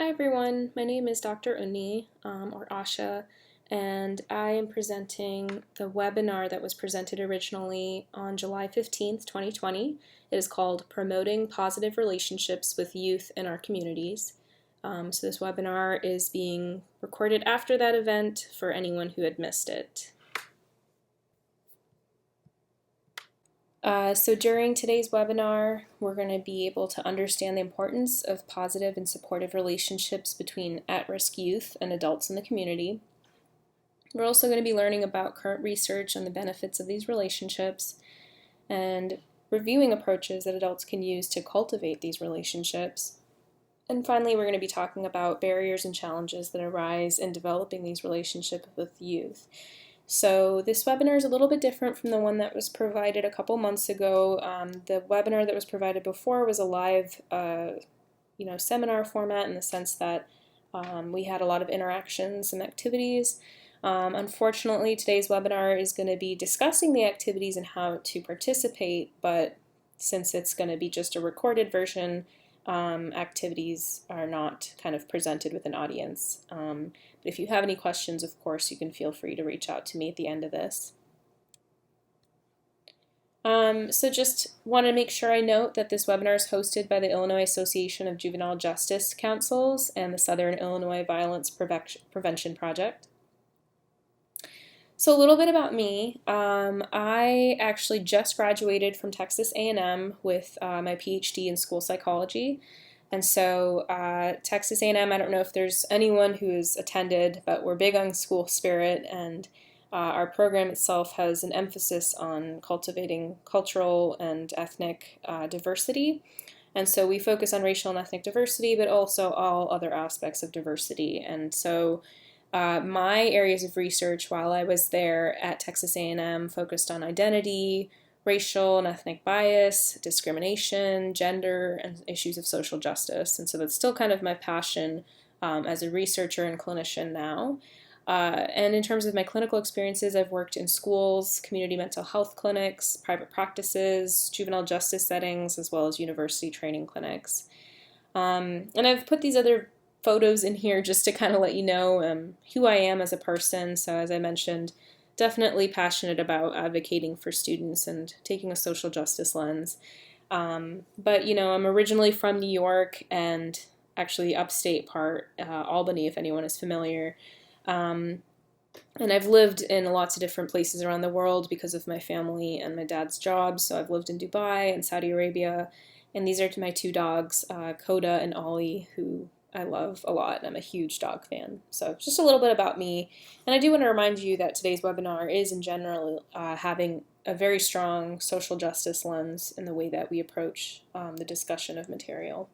Hi everyone, my name is Dr. Unni, or Asha, and I am presenting the webinar that was presented originally on July 15th, 2020. It is called Promoting Positive Relationships with Youth in Our Communities. So this webinar is being recorded after that event for anyone who had missed it. So during today's webinar, we're going to be able to understand the importance of positive and supportive relationships between at-risk youth and adults in the community. We're also going to be learning about current research on the benefits of these relationships and reviewing approaches that adults can use to cultivate these relationships. And finally, we're going to be talking about barriers and challenges that arise in developing these relationships with youth. So this webinar is a little bit different from the one that was provided a couple months ago. The webinar that was provided before was a live seminar format in the sense that we had a lot of interactions and activities. Unfortunately, today's webinar is going to be discussing the activities and how to participate, but since it's going to be just a recorded version, activities are not kind of presented with an audience. But if you have any questions, of course, you can feel free to reach out to me at the end of this. So just want to make sure I note that this webinar is hosted by the Illinois Association of Juvenile Justice Councils and the Southern Illinois Violence Prevention Project. So a little bit about me. I actually just graduated from Texas A&M with my PhD in school psychology. And so Texas A&M, I don't know if there's anyone who has attended, but we're big on school spirit, and our program itself has an emphasis on cultivating cultural and ethnic diversity. And so we focus on racial and ethnic diversity, but also all other aspects of diversity. And so my areas of research while I was there at Texas A&M focused on identity, racial and ethnic bias, discrimination, gender, and issues of social justice. And so that's still kind of my passion as a researcher and clinician now. And in terms of my clinical experiences, I've worked in schools, community mental health clinics, private practices, juvenile justice settings, as well as university training clinics. And I've put these other photos in here just to kind of let you know who I am as a person. So as I mentioned, definitely passionate about advocating for students and taking a social justice lens. But I'm originally from New York and actually the upstate part, Albany, if anyone is familiar. And I've lived in lots of different places around the world because of my family and my dad's job. So I've lived in Dubai and Saudi Arabia, and these are my two dogs, Coda and Ollie, who I love a lot, and I'm a huge dog fan. So just a little bit about me. And I do want to remind you that today's webinar is in general having a very strong social justice lens in the way that we approach the discussion of material.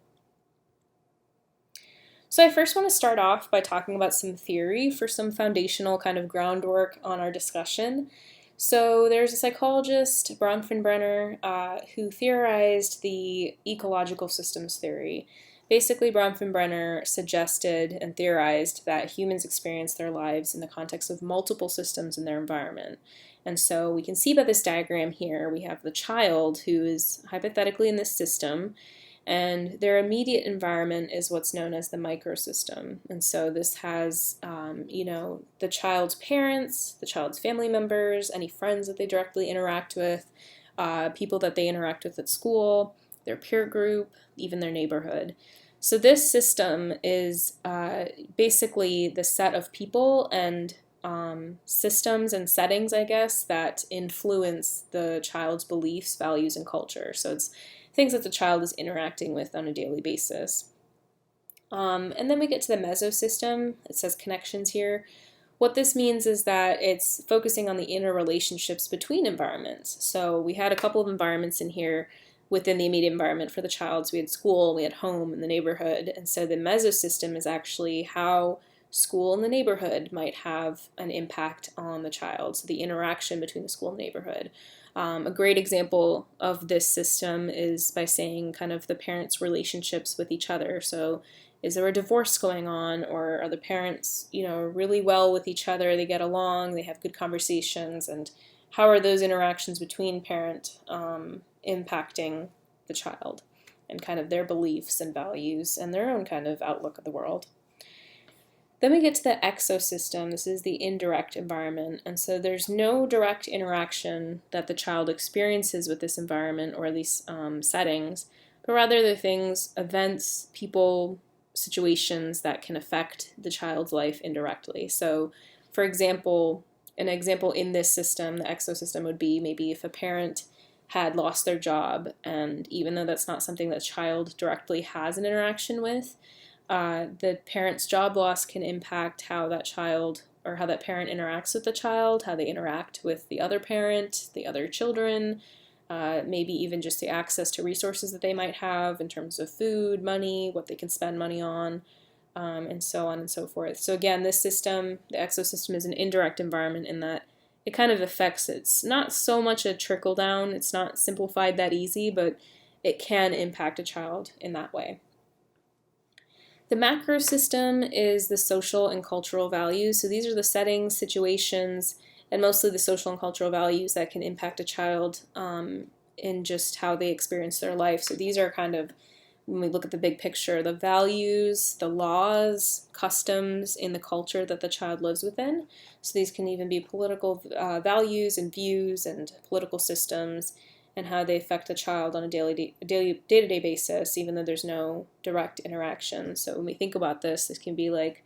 So I first want to start off by talking about some theory for some foundational kind of groundwork on our discussion. So there's a psychologist, Bronfenbrenner, who theorized the ecological systems theory. Basically, Bronfenbrenner suggested and theorized that humans experience their lives in the context of multiple systems in their environment. And so we can see by this diagram here, we have the child who is hypothetically in this system, and their immediate environment is what's known as the microsystem. And so this has, the child's parents, the child's family members, any friends that they directly interact with, people that they interact with at school, their peer group, even their neighborhood. So this system is basically the set of people and systems and settings, I guess, that influence the child's beliefs, values, and culture. So it's things that the child is interacting with on a daily basis. And then we get to the mesosystem. It says connections here. What this means is that it's focusing on the interrelationships between environments. So we had a couple of environments in here within the immediate environment for the child. So we had school, we had home, and the neighborhood. And so the mesosystem is actually how school and the neighborhood might have an impact on the child. So the interaction between the school and neighborhood. A great example of this system is by saying kind of the parents' relationships with each other. So is there a divorce going on, or are the parents, really well with each other? They get along, they have good conversations, and how are those interactions between parent impacting the child? and kind of their beliefs and values and their own kind of outlook of the world. Then we get to the exosystem. This is the indirect environment. And so there's no direct interaction that the child experiences with this environment or these settings, but rather the things, events, people, situations that can affect the child's life indirectly. So, for example, an example in this system, the exosystem, would be maybe if a parent had lost their job, and even though that's not something that child directly has an interaction with, the parent's job loss can impact how that child or how that parent interacts with the child, how they interact with the other parent, the other children, maybe even just the access to resources that they might have in terms of food, money, what they can spend money on, and so on and so forth. So again, this system, the exosystem, is an indirect environment in that it kind of affects, it's not so much a trickle down, it's not simplified that easy, but it can impact a child in that way. The macro system is the social and cultural values. So these are the settings, situations, and mostly the social and cultural values that can impact a child in just how they experience their life. So these are kind of, when we look at the big picture, the values, the laws, customs in the culture that the child lives within. So these can even be political values and views and political systems, and how they affect the child on a day-to-day basis, even though there's no direct interaction. So when we think about this can be like,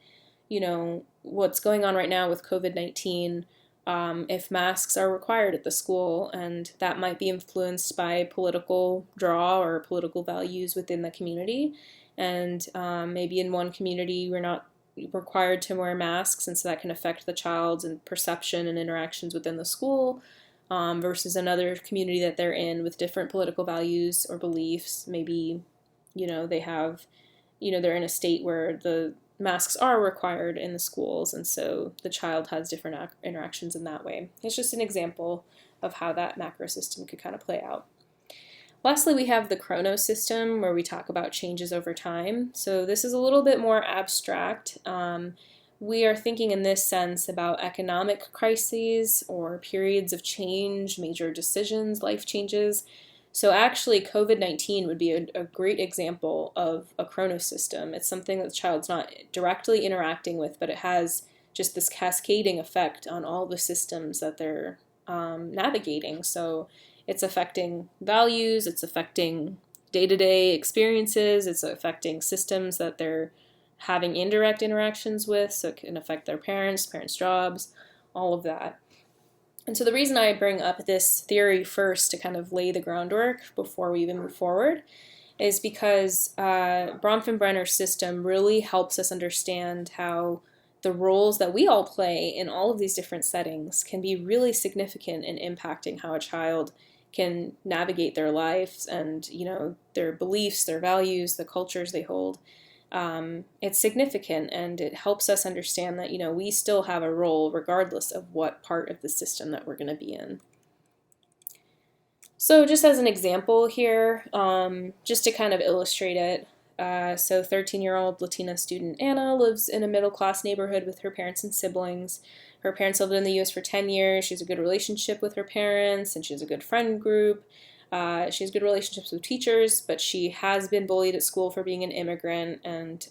what's going on right now with COVID-19, if masks are required at the school, and that might be influenced by political draw or political values within the community. And maybe in one community we're not required to wear masks, and so that can affect the child's perception and interactions within the school. Versus another community that they're in with different political values or beliefs. Maybe, they have, they're in a state where the masks are required in the schools, and so the child has different interactions in that way. It's just an example of how that macro system could kind of play out. Lastly, we have the chronos system, where we talk about changes over time. So this is a little bit more abstract. We are thinking in this sense about economic crises or periods of change, major decisions, life changes. So actually, COVID-19 would be a great example of a chronos system. It's something that the child's not directly interacting with, but it has just this cascading effect on all the systems that they're navigating. So it's affecting values, it's affecting day-to-day experiences, it's affecting systems that they're having indirect interactions with, so it can affect their parents' jobs, all of that. And so the reason I bring up this theory first to kind of lay the groundwork before we even move forward is because Bronfenbrenner's system really helps us understand how the roles that we all play in all of these different settings can be really significant in impacting how a child can navigate their lives and, their beliefs, their values, the cultures they hold. It's significant, and it helps us understand that, we still have a role regardless of what part of the system that we're going to be in. So just as an example here, just to kind of illustrate it, so 13-year-old Latina student Anna lives in a middle-class neighborhood with her parents and siblings. Her parents lived in the U.S. for 10 years. She has a good relationship with her parents, and she has a good friend group. She has good relationships with teachers, but she has been bullied at school for being an immigrant, and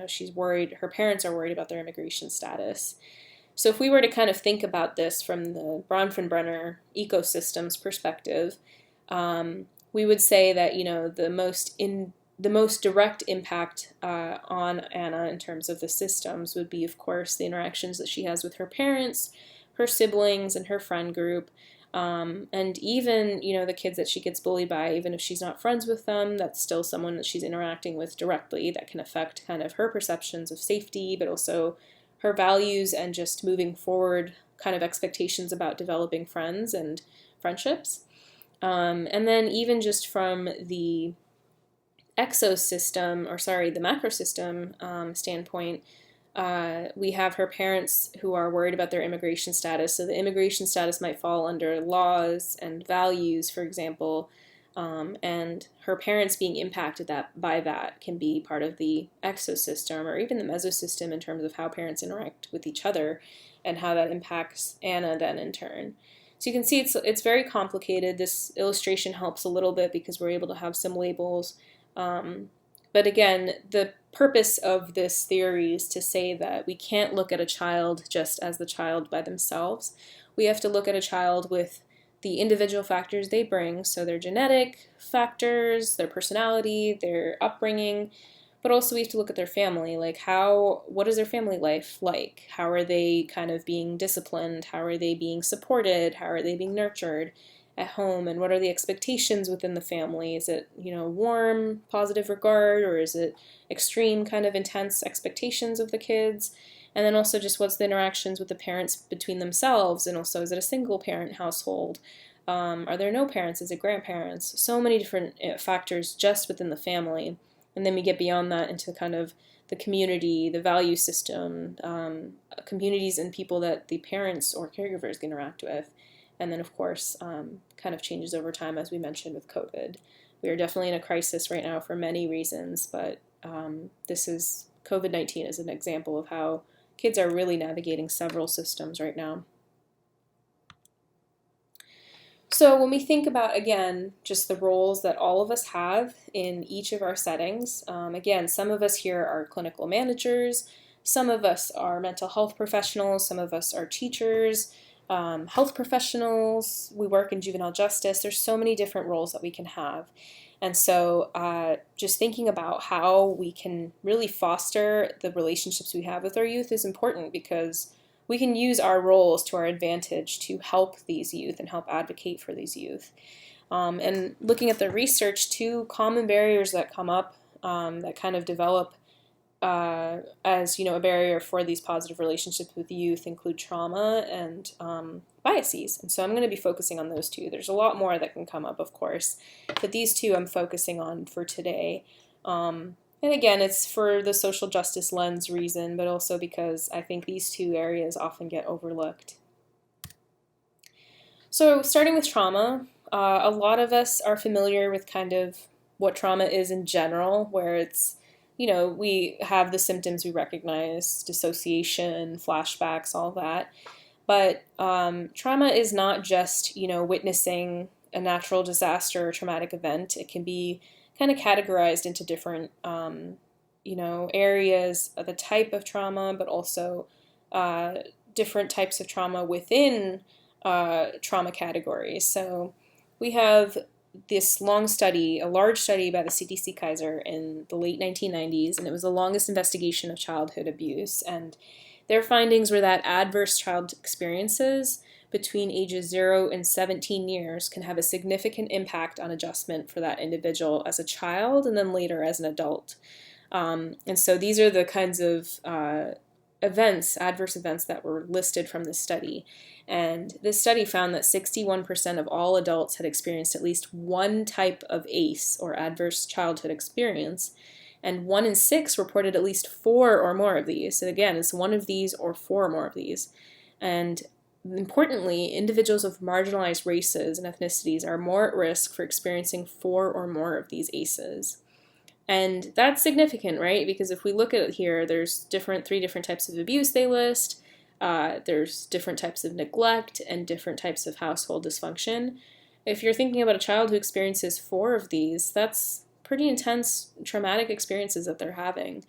she's worried. Her parents are worried about their immigration status. So if we were to kind of think about this from the Bronfenbrenner ecosystem's perspective, we would say that the most direct impact on Anna in terms of the systems would be, of course, the interactions that she has with her parents, her siblings, and her friend group. And even, the kids that she gets bullied by, even if she's not friends with them, that's still someone that she's interacting with directly that can affect kind of her perceptions of safety, but also her values and just moving forward kind of expectations about developing friends and friendships. And then even just from the the macro system standpoint, we have her parents who are worried about their immigration status. So the immigration status might fall under laws and values, for example, and her parents being impacted by that can be part of the exosystem or even the mesosystem in terms of how parents interact with each other and how that impacts Anna then in turn. So you can see it's very complicated. This illustration helps a little bit because we're able to have some labels. But again, the purpose of this theory is to say that we can't look at a child just as the child by themselves. We have to look at a child with the individual factors they bring, so their genetic factors, their personality, their upbringing, but also we have to look at their family, like what is their family life like? How are they kind of being disciplined? How are they being supported? How are they being nurtured at home? And what are the expectations within the family? Is it, warm, positive regard, or is it extreme kind of intense expectations of the kids? And then also just what's the interactions with the parents between themselves, and also is it a single parent household? Are there no parents? Is it grandparents? So many different factors just within the family. And then we get beyond that into kind of the community, the value system, communities and people that the parents or caregivers interact with. And then, of course, kind of changes over time, as we mentioned with COVID. We are definitely in a crisis right now for many reasons, but COVID-19 is an example of how kids are really navigating several systems right now. So when we think about, again, just the roles that all of us have in each of our settings, again, some of us here are clinical managers, some of us are mental health professionals, some of us are teachers, health professionals, we work in juvenile justice. There's so many different roles that we can have. And so just thinking about how we can really foster the relationships we have with our youth is important, because we can use our roles to our advantage to help these youth and help advocate for these youth. And looking at the research, two common barriers that come up that kind of develop as a barrier for these positive relationships with youth include trauma and biases. And so I'm going to be focusing on those two. There's a lot more that can come up, of course, but these two I'm focusing on for today. And again, it's for the social justice lens reason, but also because I think these two areas often get overlooked. So starting with trauma, a lot of us are familiar with kind of what trauma is in general, where it's, we have the symptoms we recognize, dissociation, flashbacks, all that. But trauma is not just, witnessing a natural disaster or traumatic event. It can be kind of categorized into different, areas of the type of trauma, but also different types of trauma within trauma categories. So we have this long study, a large study by the CDC Kaiser in the late 1990s, and it was the longest investigation of childhood abuse. And their findings were that adverse child experiences between ages 0 and 17 years can have a significant impact on adjustment for that individual as a child and then later as an adult. And so these are the kinds of adverse events that were listed from this study. And this study found that 61% of all adults had experienced at least one type of ACE, or adverse childhood experience, and 1 in 6 reported at least 4 or more of these. So again, it's one of these or 4 or more of these. And importantly, individuals of marginalized races and ethnicities are more at risk for experiencing 4 or more of these ACEs. And that's significant, right? Because if we look at it here, there's 3 different types of abuse they list. There's different types of neglect and different types of household dysfunction. If you're thinking about a child who experiences 4 of these, that's pretty intense traumatic experiences that they're having.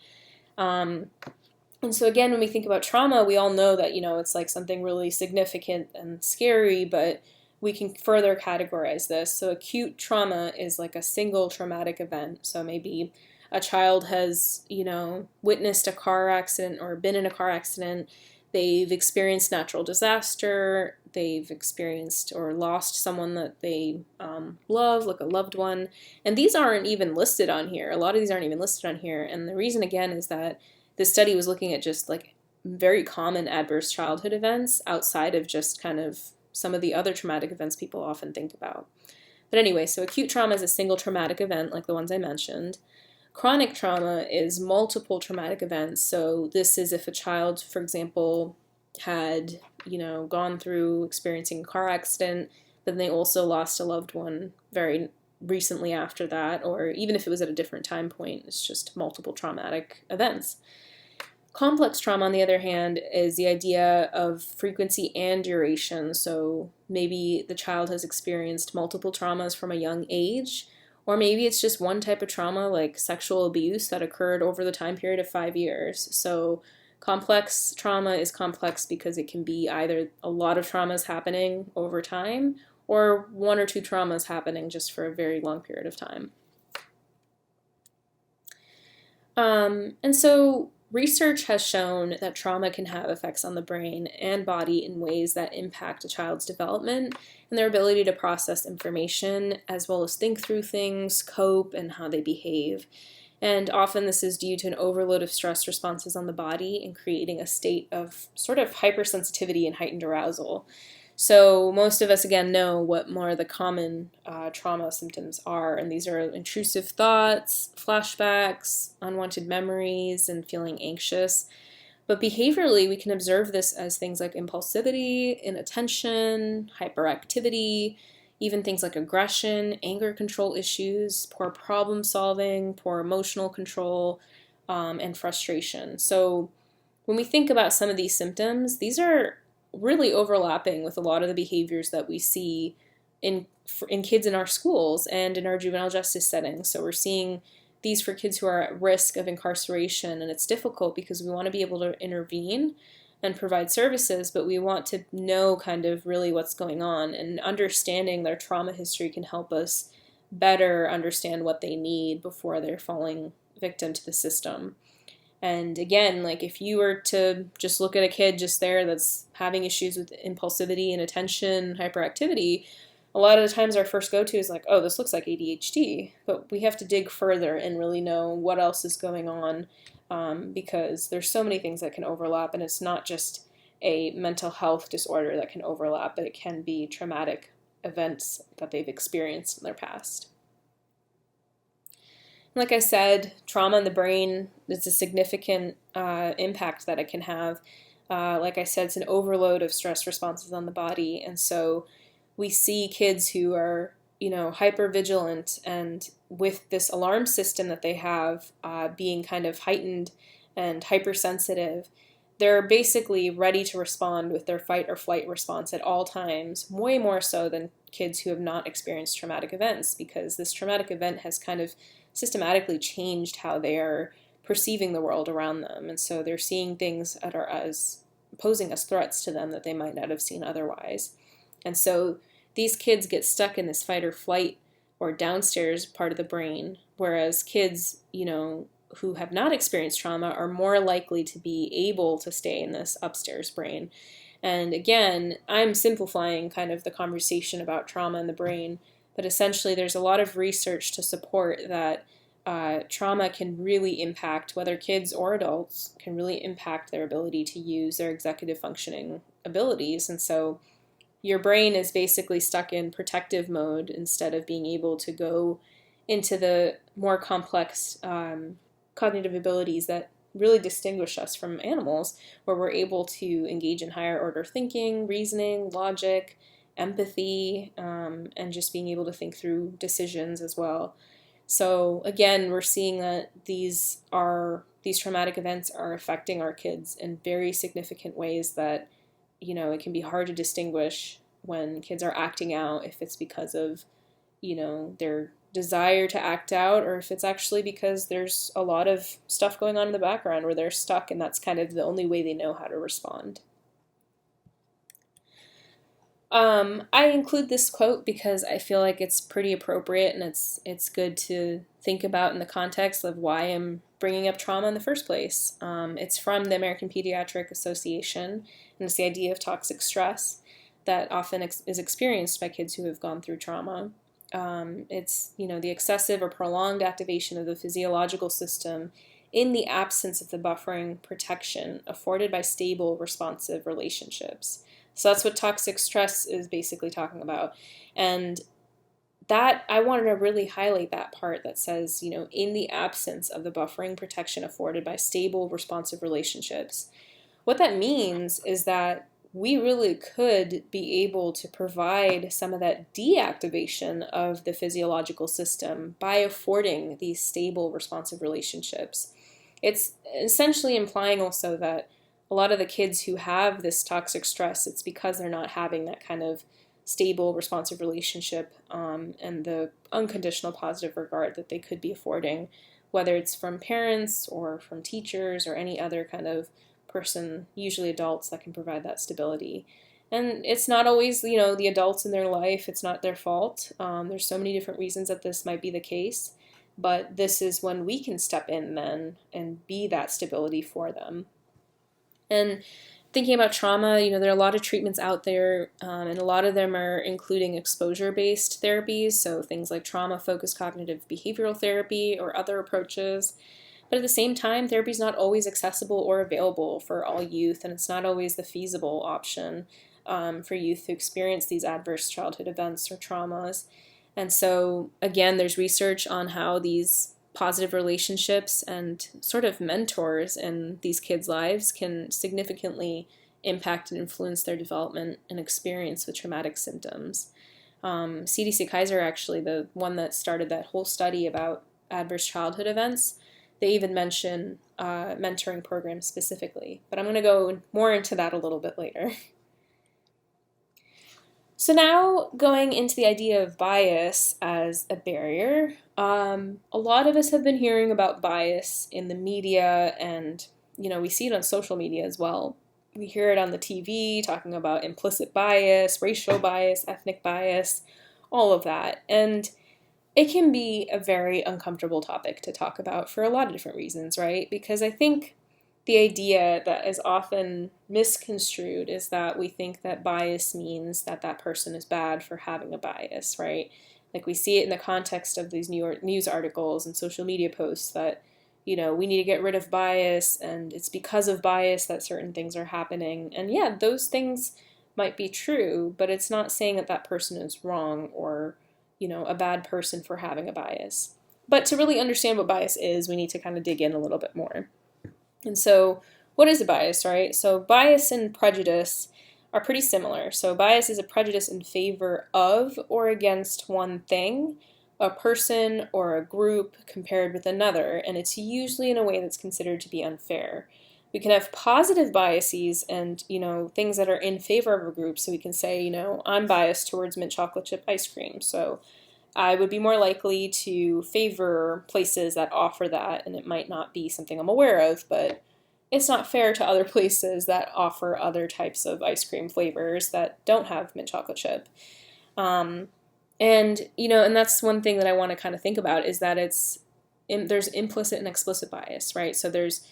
And so again, when we think about trauma, we all know that, it's like something really significant and scary, but we can further categorize this. So acute trauma is like a single traumatic event. So maybe a child has, witnessed a car accident or been in a car accident. They've experienced natural disaster. They've experienced or lost someone that they love, like a loved one. And these aren't even listed on here. A lot of these aren't even listed on here. And the reason, again, is that this study was looking at just like very common adverse childhood events outside of just kind of some of the other traumatic events people often think about. But anyway, so acute trauma is a single traumatic event like the ones I mentioned. Chronic trauma is multiple traumatic events. So this is if a child, for example, had, gone through experiencing a car accident, then they also lost a loved one very recently after that, or even if it was at a different time point, it's just multiple traumatic events. Complex trauma, on the other hand, is the idea of frequency and duration. So maybe the child has experienced multiple traumas from a young age, or maybe it's just one type of trauma, like sexual abuse, that occurred over the time period of 5 years. So complex trauma is complex because it can be either a lot of traumas happening over time or one or two traumas happening just for a very long period of time. And so research has shown that trauma can have effects on the brain and body in ways that impact a child's development and their ability to process information, as well as think through things, cope, and how they behave. And often this is due to an overload of stress responses on the body and creating a state of sort of hypersensitivity and heightened arousal. So most of us, again, know what more of the common trauma symptoms are, and these are intrusive thoughts, flashbacks, unwanted memories, and feeling anxious. But behaviorally, we can observe this as things like impulsivity, inattention, hyperactivity, even things like aggression, anger control issues, poor problem solving, poor emotional control, and frustration. So when we think about some of these symptoms, these are really overlapping with a lot of the behaviors that we see in kids in our schools and in our juvenile justice settings. So we're seeing these for kids who are at risk of incarceration, and it's difficult because we want to be able to intervene and provide services, but we want to know kind of really what's going on, and understanding their trauma history can help us better understand what they need before they're falling victim to the system. And again, like if you were to just look at a kid just there that's having issues with impulsivity and attention, hyperactivity, a lot of the times our first go-to is like, oh, this looks like ADHD. But we have to dig further and really know what else is going on, because there's so many things that can overlap, and it's not just a mental health disorder that can overlap, but it can be traumatic events that they've experienced in their past. Like I said, trauma in the brain is a significant impact that it can have. Like I said, it's an overload of stress responses on the body. And so we see kids who are, hyper vigilant, and with this alarm system that they have being kind of heightened and hypersensitive, they're basically ready to respond with their fight or flight response at all times, way more so than kids who have not experienced traumatic events, because this traumatic event has kind of systematically changed how they are perceiving the world around them. And so they're seeing things that are as posing as threats to them that they might not have seen otherwise. And so these kids get stuck in this fight or flight or downstairs part of the brain, whereas kids, who have not experienced trauma are more likely to be able to stay in this upstairs brain. And again, I'm simplifying kind of the conversation about trauma in the brain, but essentially there's a lot of research to support that trauma can really impact, whether kids or adults, can really impact their ability to use their executive functioning abilities. And so your brain is basically stuck in protective mode instead of being able to go into the more complex cognitive abilities that really distinguish us from animals, where we're able to engage in higher order thinking, reasoning, logic, empathy, and just being able to think through decisions as well. So again, we're seeing that these traumatic events are affecting our kids in very significant ways that, it can be hard to distinguish when kids are acting out, if it's because of, their desire to act out, or if it's actually because there's a lot of stuff going on in the background where they're stuck and that's kind of the only way they know how to respond. I include this quote because I feel like it's pretty appropriate, and it's good to think about in the context of why I'm bringing up trauma in the first place. It's from the American Pediatric Association, and it's the idea of toxic stress that often is experienced by kids who have gone through trauma. It's, the excessive or prolonged activation of the physiological system in the absence of the buffering protection afforded by stable, responsive relationships. So that's what toxic stress is basically talking about. And that, I wanted to really highlight that part that says, in the absence of the buffering protection afforded by stable, responsive relationships. What that means is that we really could be able to provide some of that deactivation of the physiological system by affording these stable, responsive relationships. it's essentially implying also that a lot of the kids who have this toxic stress, it's because they're not having that kind of stable, responsive relationship, and the unconditional positive regard that they could be affording, whether it's from parents or from teachers or any other kind of person, usually adults, that can provide that stability. And it's not always, the adults in their life, it's not their fault. There's so many different reasons that this might be the case, but this is when we can step in then and be that stability for them. And thinking about trauma, there are a lot of treatments out there, and a lot of them are including exposure-based therapies, so things like trauma-focused cognitive behavioral therapy or other approaches. But at the same time, therapy is not always accessible or available for all youth, and it's not always the feasible option for youth to experience these adverse childhood events or traumas. And so, again, there's research on how these positive relationships and sort of mentors in these kids' lives can significantly impact and influence their development and experience with traumatic symptoms. CDC Kaiser, actually, the one that started that whole study about adverse childhood events, they even mention mentoring programs specifically. But I'm going to go more into that a little bit later. So now going into the idea of bias as a barrier, a lot of us have been hearing about bias in the media, and we see it on social media as well. We hear it on the TV talking about implicit bias, racial bias, ethnic bias, all of that. And it can be a very uncomfortable topic to talk about for a lot of different reasons, right? Because I think the idea that is often misconstrued is that we think that bias means that that person is bad for having a bias, right? Like we see it in the context of these New York news articles and social media posts that, we need to get rid of bias, and it's because of bias that certain things are happening. And yeah, those things might be true, but it's not saying that that person is wrong or, a bad person for having a bias. But to really understand what bias is, we need to kind of dig in a little bit more. And so what is a bias, right? So bias and prejudice are pretty similar. So bias is a prejudice in favor of or against one thing, a person, or a group compared with another, and it's usually in a way that's considered to be unfair. We can have positive biases and, things that are in favor of a group. So we can say, I'm biased towards mint chocolate chip ice cream. So I would be more likely to favor places that offer that, and it might not be something I'm aware of, but it's not fair to other places that offer other types of ice cream flavors that don't have mint chocolate chip. And that's one thing that I want to kind of think about is that there's implicit and explicit bias, right? So there's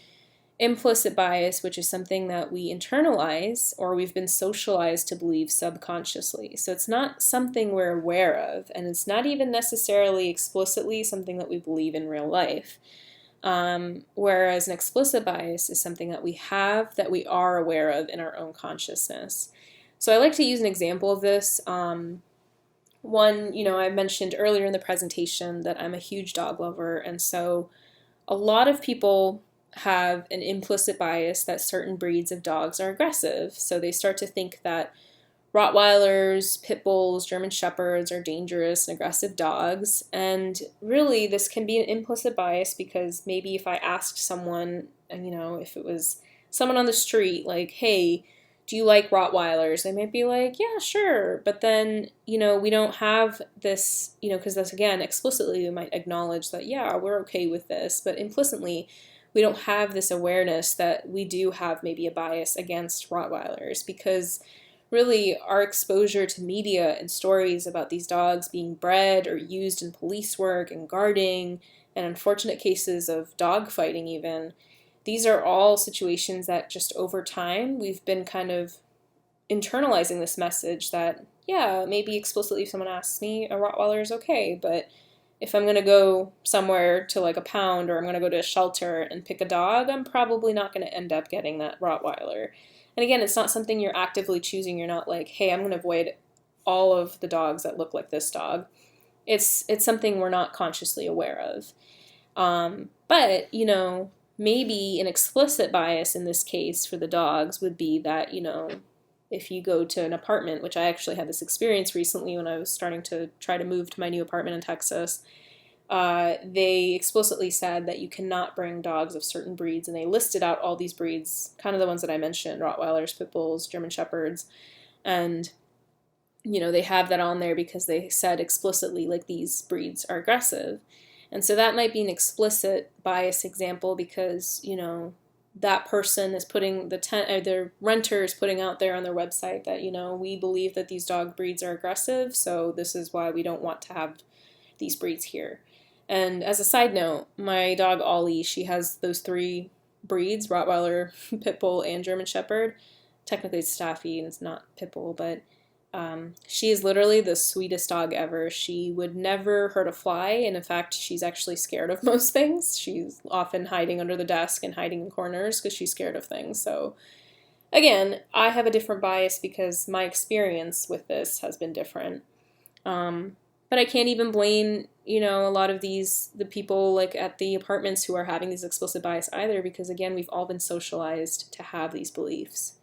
implicit bias, which is something that we internalize or we've been socialized to believe subconsciously. So it's not something we're aware of, and it's not even necessarily explicitly something that we believe in real life. Whereas an explicit bias is something that we have, that we are aware of in our own consciousness. So I like to use an example of this. One, I mentioned earlier in the presentation that I'm a huge dog lover, and so a lot of people have an implicit bias that certain breeds of dogs are aggressive. So they start to think that Rottweilers, Pit Bulls, German Shepherds are dangerous and aggressive dogs. And really, this can be an implicit bias because maybe if I asked someone, if it was someone on the street, like, hey, do you like Rottweilers? They might be like, yeah, sure. But then, we don't have this, because that's, again, explicitly we might acknowledge that, yeah, we're okay with this. But implicitly, we don't have this awareness that we do have maybe a bias against Rottweilers, because really our exposure to media and stories about these dogs being bred or used in police work and guarding and unfortunate cases of dog fighting even, these are all situations that just over time we've been kind of internalizing this message that, yeah, maybe explicitly if someone asks me, a Rottweiler is okay, but if I'm going to go somewhere to like a pound or I'm going to go to a shelter and pick a dog, I'm probably not going to end up getting that Rottweiler. And again, it's not something you're actively choosing. You're not like, hey, I'm going to avoid all of the dogs that look like this dog. It's something we're not consciously aware of. But, maybe an explicit bias in this case for the dogs would be that, if you go to an apartment, which I actually had this experience recently when I was starting to try to move to my new apartment in Texas, they explicitly said that you cannot bring dogs of certain breeds, and they listed out all these breeds, kind of the ones that I mentioned, Rottweilers, Pit Bulls, German Shepherds, and they have that on there because they said explicitly, like, these breeds are aggressive. And so that might be an explicit bias example because, that person is putting their renter is putting out there on their website that, we believe that these dog breeds are aggressive, so this is why we don't want to have these breeds here. And as a side note, my dog Ollie, she has those 3 breeds, Rottweiler, Pit Bull, and German Shepherd. Technically it's Staffy and it's not Pit Bull, but she is literally the sweetest dog ever. She would never hurt a fly, and in fact, she's actually scared of most things. She's often hiding under the desk and hiding in corners because she's scared of things. So again, I have a different bias because my experience with this has been different. But I can't even blame, a lot of the people like at the apartments who are having these explicit bias either, because again, we've all been socialized to have these beliefs.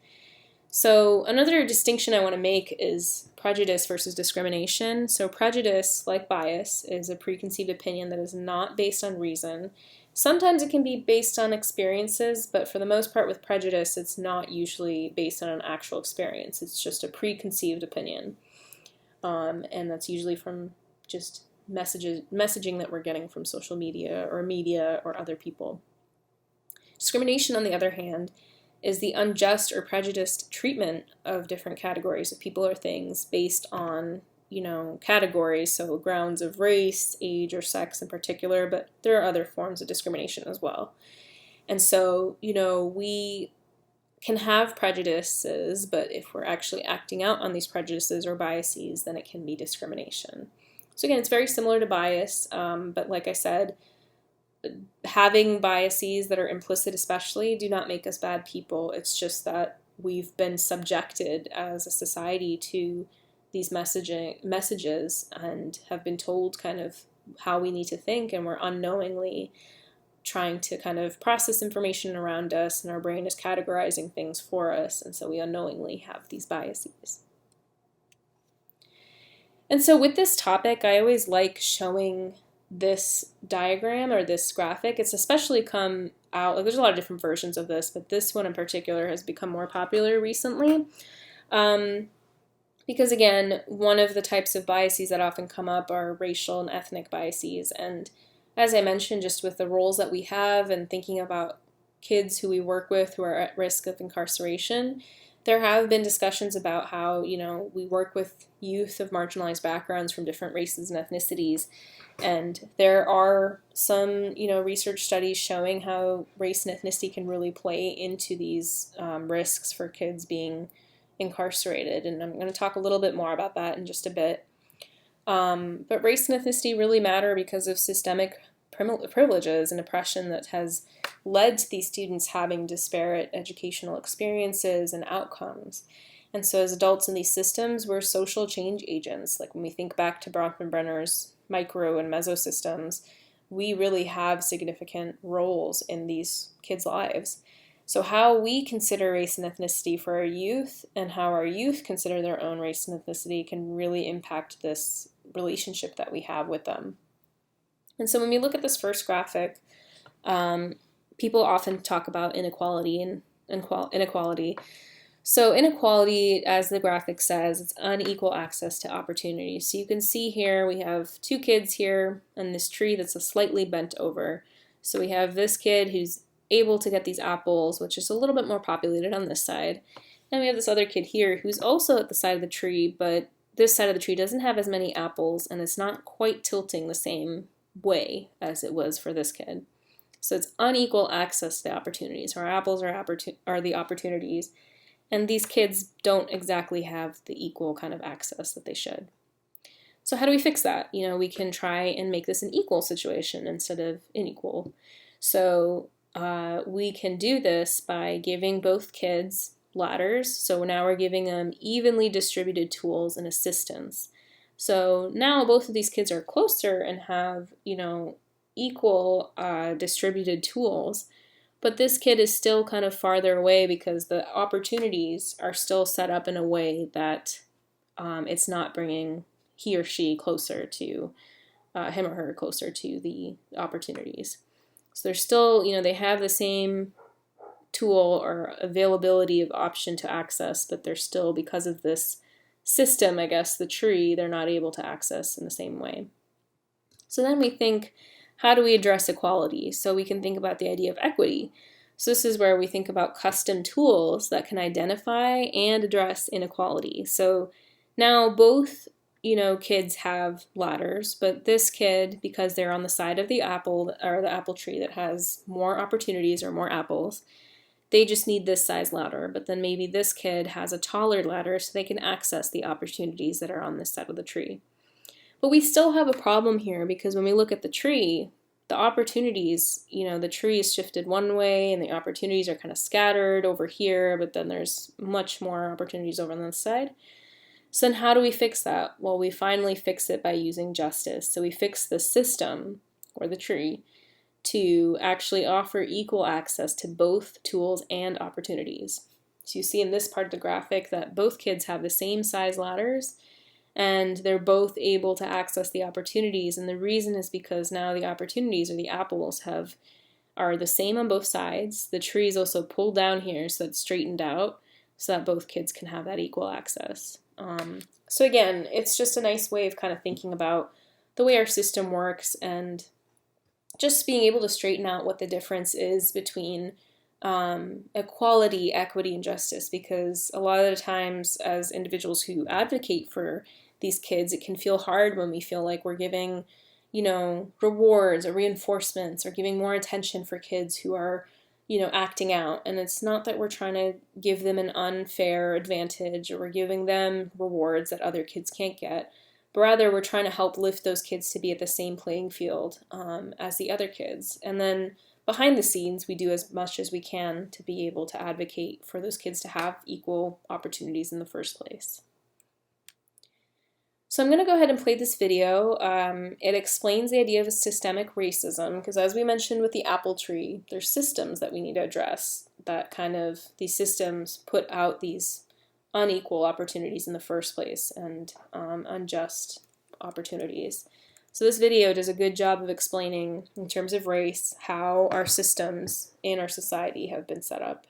So another distinction I want to make is prejudice versus discrimination. So prejudice, like bias, is a preconceived opinion that is not based on reason. Sometimes it can be based on experiences, but for the most part with prejudice, it's not usually based on an actual experience. It's just a preconceived opinion. And that's usually from just messaging that we're getting from social media or other people. Discrimination, on the other hand, is the unjust or prejudiced treatment of different categories of people or things based on, categories, so grounds of race, age, or sex in particular, but there are other forms of discrimination as well. And so, we can have prejudices, but if we're actually acting out on these prejudices or biases, then it can be discrimination. So again, it's very similar to bias, but like I said, having biases that are implicit especially do not make us bad people. It's just that we've been subjected as a society to these messages and have been told kind of how we need to think, and we're unknowingly trying to kind of process information around us, and our brain is categorizing things for us, and so we unknowingly have these biases. And so with this topic, I always like showing this diagram or this graphic. It's especially come out, like there's a lot of different versions of this, but this one in particular has become more popular recently. Because again, one of the types of biases that often come up are racial and ethnic biases. And as I mentioned, just with the roles that we have and thinking about kids who we work with who are at risk of incarceration, there have been discussions about how, we work with youth of marginalized backgrounds from different races and ethnicities. And there are some, research studies showing how race and ethnicity can really play into these risks for kids being incarcerated. And I'm going to talk a little bit more about that in just a bit. But race and ethnicity really matter because of systemic privileges and oppression that has led to these students having disparate educational experiences and outcomes. And so as adults in these systems, we're social change agents. Like when we think back to Bronfenbrenner's micro and meso systems, we really have significant roles in these kids' lives. So how we consider race and ethnicity for our youth and how our youth consider their own race and ethnicity can really impact this relationship that we have with them. And so when we look at this first graphic, people often talk about inequality and inequality. So inequality, as the graphic says, it's unequal access to opportunity. So you can see here we have 2 kids here and this tree that's slightly bent over. So we have this kid who's able to get these apples, which is a little bit more populated on this side. And we have this other kid here who's also at the side of the tree, but this side of the tree doesn't have as many apples and it's not quite tilting the same way as it was for this kid. So it's unequal access to the opportunities. Our apples are the opportunities, and these kids don't exactly have the equal kind of access that they should. So how do we fix that? We can try and make this an equal situation instead of unequal. So we can do this by giving both kids ladders. So now we're giving them evenly distributed tools and assistance. So now both of these kids are closer and have, equal distributed tools, but this kid is still kind of farther away because the opportunities are still set up in a way that it's not bringing he or she closer to him or her closer to the opportunities. So they're still, they have the same tool or availability of option to access, but they're still, because of this system, I guess, the tree, they're not able to access in the same way. So then we think, how do we address equality? So we can think about the idea of equity. So this is where we think about custom tools that can identify and address inequality. So now both, kids have ladders, but this kid, because they're on the side of the apple or the apple tree that has more opportunities or more apples, they just need this size ladder. But then maybe this kid has a taller ladder so they can access the opportunities that are on this side of the tree. But we still have a problem here, because when we look at the tree, the opportunities, the tree is shifted one way and the opportunities are kind of scattered over here, but then there's much more opportunities over on this side. So then how do we fix that? Well, we finally fix it by using justice. So we fix the system, or the tree, to actually offer equal access to both tools and opportunities. So you see in this part of the graphic that both kids have the same size ladders, and they're both able to access the opportunities. And the reason is because now the opportunities, or the apples, are the same on both sides. The tree is also pulled down here so it's straightened out, so that both kids can have that equal access. So again, it's just a nice way of kind of thinking about the way our system works, and just being able to straighten out what the difference is between equality, equity, and justice. Because a lot of the times, as individuals who advocate for these kids, it can feel hard when we feel like we're giving, rewards or reinforcements, or giving more attention for kids who are, acting out. And it's not that we're trying to give them an unfair advantage, or we're giving them rewards that other kids can't get, but rather we're trying to help lift those kids to be at the same playing field as the other kids. And then behind the scenes, we do as much as we can to be able to advocate for those kids to have equal opportunities in the first place. So I'm going to go ahead and play this video. It explains the idea of systemic racism, because as we mentioned with the apple tree, there's systems that we need to address, that these systems put out these unequal opportunities in the first place, and unjust opportunities. So this video does a good job of explaining, in terms of race, how our systems in our society have been set up.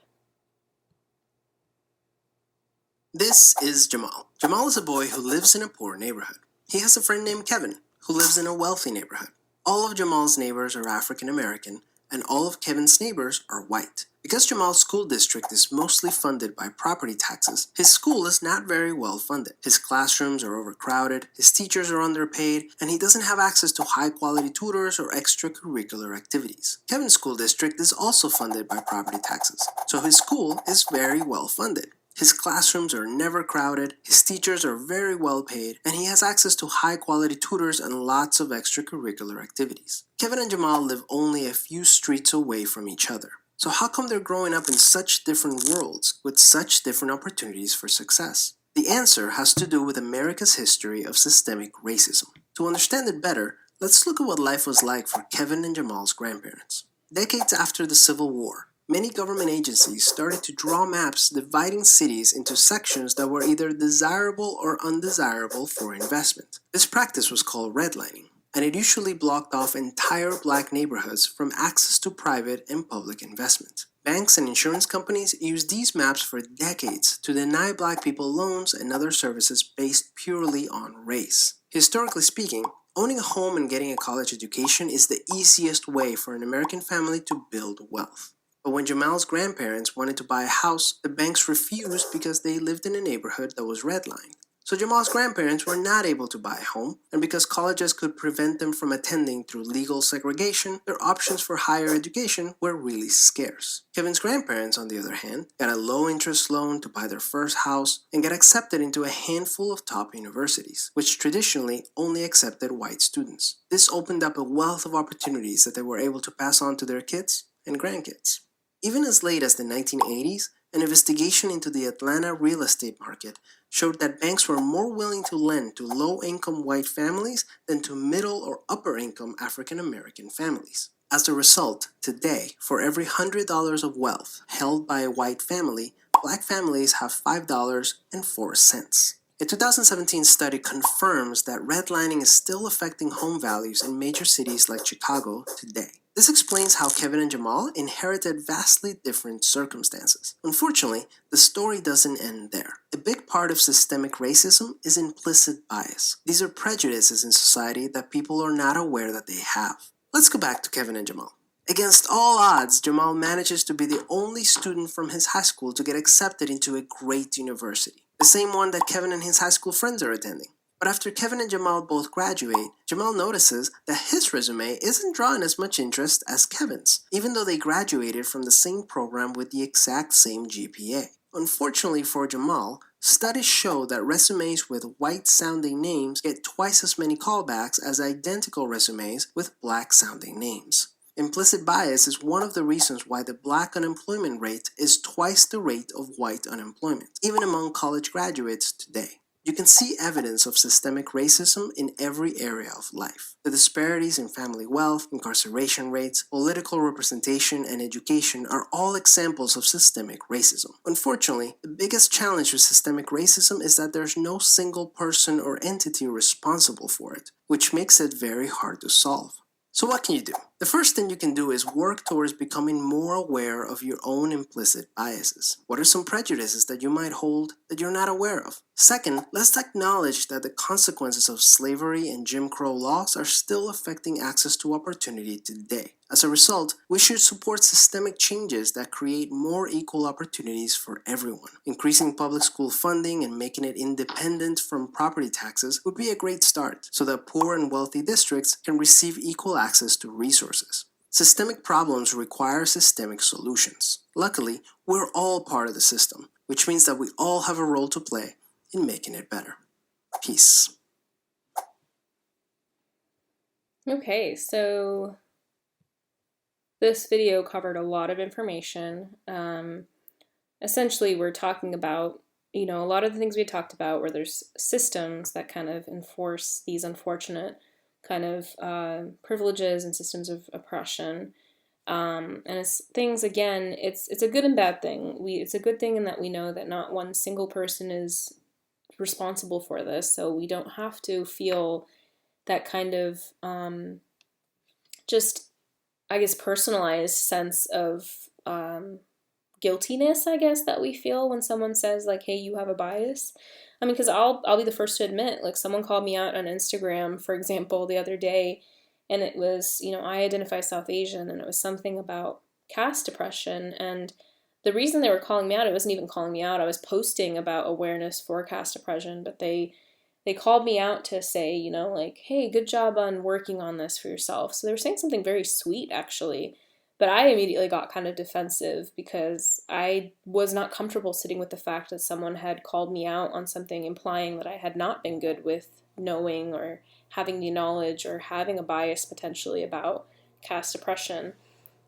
This is Jamal. Jamal is a boy who lives in a poor neighborhood. He has a friend named Kevin, who lives in a wealthy neighborhood. All of Jamal's neighbors are African American, and all of Kevin's neighbors are white. Because Jamal's school district is mostly funded by property taxes, his school is not very well funded. His classrooms are overcrowded, his teachers are underpaid, and he doesn't have access to high-quality tutors or extracurricular activities. Kevin's school district is also funded by property taxes, so his school is very well funded. His classrooms are never crowded, his teachers are very well paid, and he has access to high-quality tutors and lots of extracurricular activities. Kevin and Jamal live only a few streets away from each other. So how come they're growing up in such different worlds with such different opportunities for success? The answer has to do with America's history of systemic racism. To understand it better, let's look at what life was like for Kevin and Jamal's grandparents. Decades after the Civil War, many government agencies started to draw maps dividing cities into sections that were either desirable or undesirable for investment. This practice was called redlining, and it usually blocked off entire black neighborhoods from access to private and public investment. Banks and insurance companies used these maps for decades to deny black people loans and other services based purely on race. Historically speaking, owning a home and getting a college education is the easiest way for an American family to build wealth. But when Jamal's grandparents wanted to buy a house, the banks refused because they lived in a neighborhood that was redlined. So Jamal's grandparents were not able to buy a home, and because colleges could prevent them from attending through legal segregation, their options for higher education were really scarce. Kevin's grandparents, on the other hand, got a low-interest loan to buy their first house and got accepted into a handful of top universities, which traditionally only accepted white students. This opened up a wealth of opportunities that they were able to pass on to their kids and grandkids. Even as late as the 1980s, an investigation into the Atlanta real estate market showed that banks were more willing to lend to low-income white families than to middle or upper-income African-American families. As a result, today, for every $100 of wealth held by a white family, black families have $5.04. A 2017 study confirms that redlining is still affecting home values in major cities like Chicago today. This explains how Kevin and Jamal inherited vastly different circumstances. Unfortunately, the story doesn't end there. A big part of systemic racism is implicit bias. These are prejudices in society that people are not aware that they have. Let's go back to Kevin and Jamal. Against all odds, Jamal manages to be the only student from his high school to get accepted into a great university, the same one that Kevin and his high school friends are attending. But after Kevin and Jamal both graduate, Jamal notices that his resume isn't drawing as much interest as Kevin's, even though they graduated from the same program with the exact same GPA. Unfortunately for Jamal, studies show that resumes with white-sounding names get twice as many callbacks as identical resumes with black-sounding names. Implicit bias is one of the reasons why the black unemployment rate is twice the rate of white unemployment, even among college graduates today. You can see evidence of systemic racism in every area of life. The disparities in family wealth, incarceration rates, political representation, and education are all examples of systemic racism. Unfortunately, the biggest challenge with systemic racism is that there's no single person or entity responsible for it, which makes it very hard to solve. So what can you do? The first thing you can do is work towards becoming more aware of your own implicit biases. What are some prejudices that you might hold that you're not aware of? Second, let's acknowledge that the consequences of slavery and Jim Crow laws are still affecting access to opportunity today. As a result, we should support systemic changes that create more equal opportunities for everyone. Increasing public school funding and making it independent from property taxes would be a great start, so that poor and wealthy districts can receive equal access to resources. Systemic problems require systemic solutions. Luckily, we're all part of the system, which means that we all have a role to play in making it better. Peace. Okay, so this video covered a lot of information. Essentially, we're talking about, a lot of the things we talked about where there's systems that kind of enforce these unfortunate kind of privileges and systems of oppression. And it's things, again, it's a good and bad thing. It's a good thing in that we know that not one single person is responsible for this, so we don't have to feel that kind of just, I guess, personalized sense of guiltiness, I guess, that we feel when someone says, like, hey, you have a bias. I mean, because I'll be the first to admit, like, someone called me out on Instagram, for example, the other day, and it was, I identify South Asian, and it was something about caste oppression, and the reason they were calling me out, it wasn't even calling me out, I was posting about awareness for caste oppression, but they called me out to say, like, hey, good job on working on this for yourself. So they were saying something very sweet, actually. But I immediately got kind of defensive because I was not comfortable sitting with the fact that someone had called me out on something implying that I had not been good with knowing or having the knowledge or having a bias potentially about caste oppression.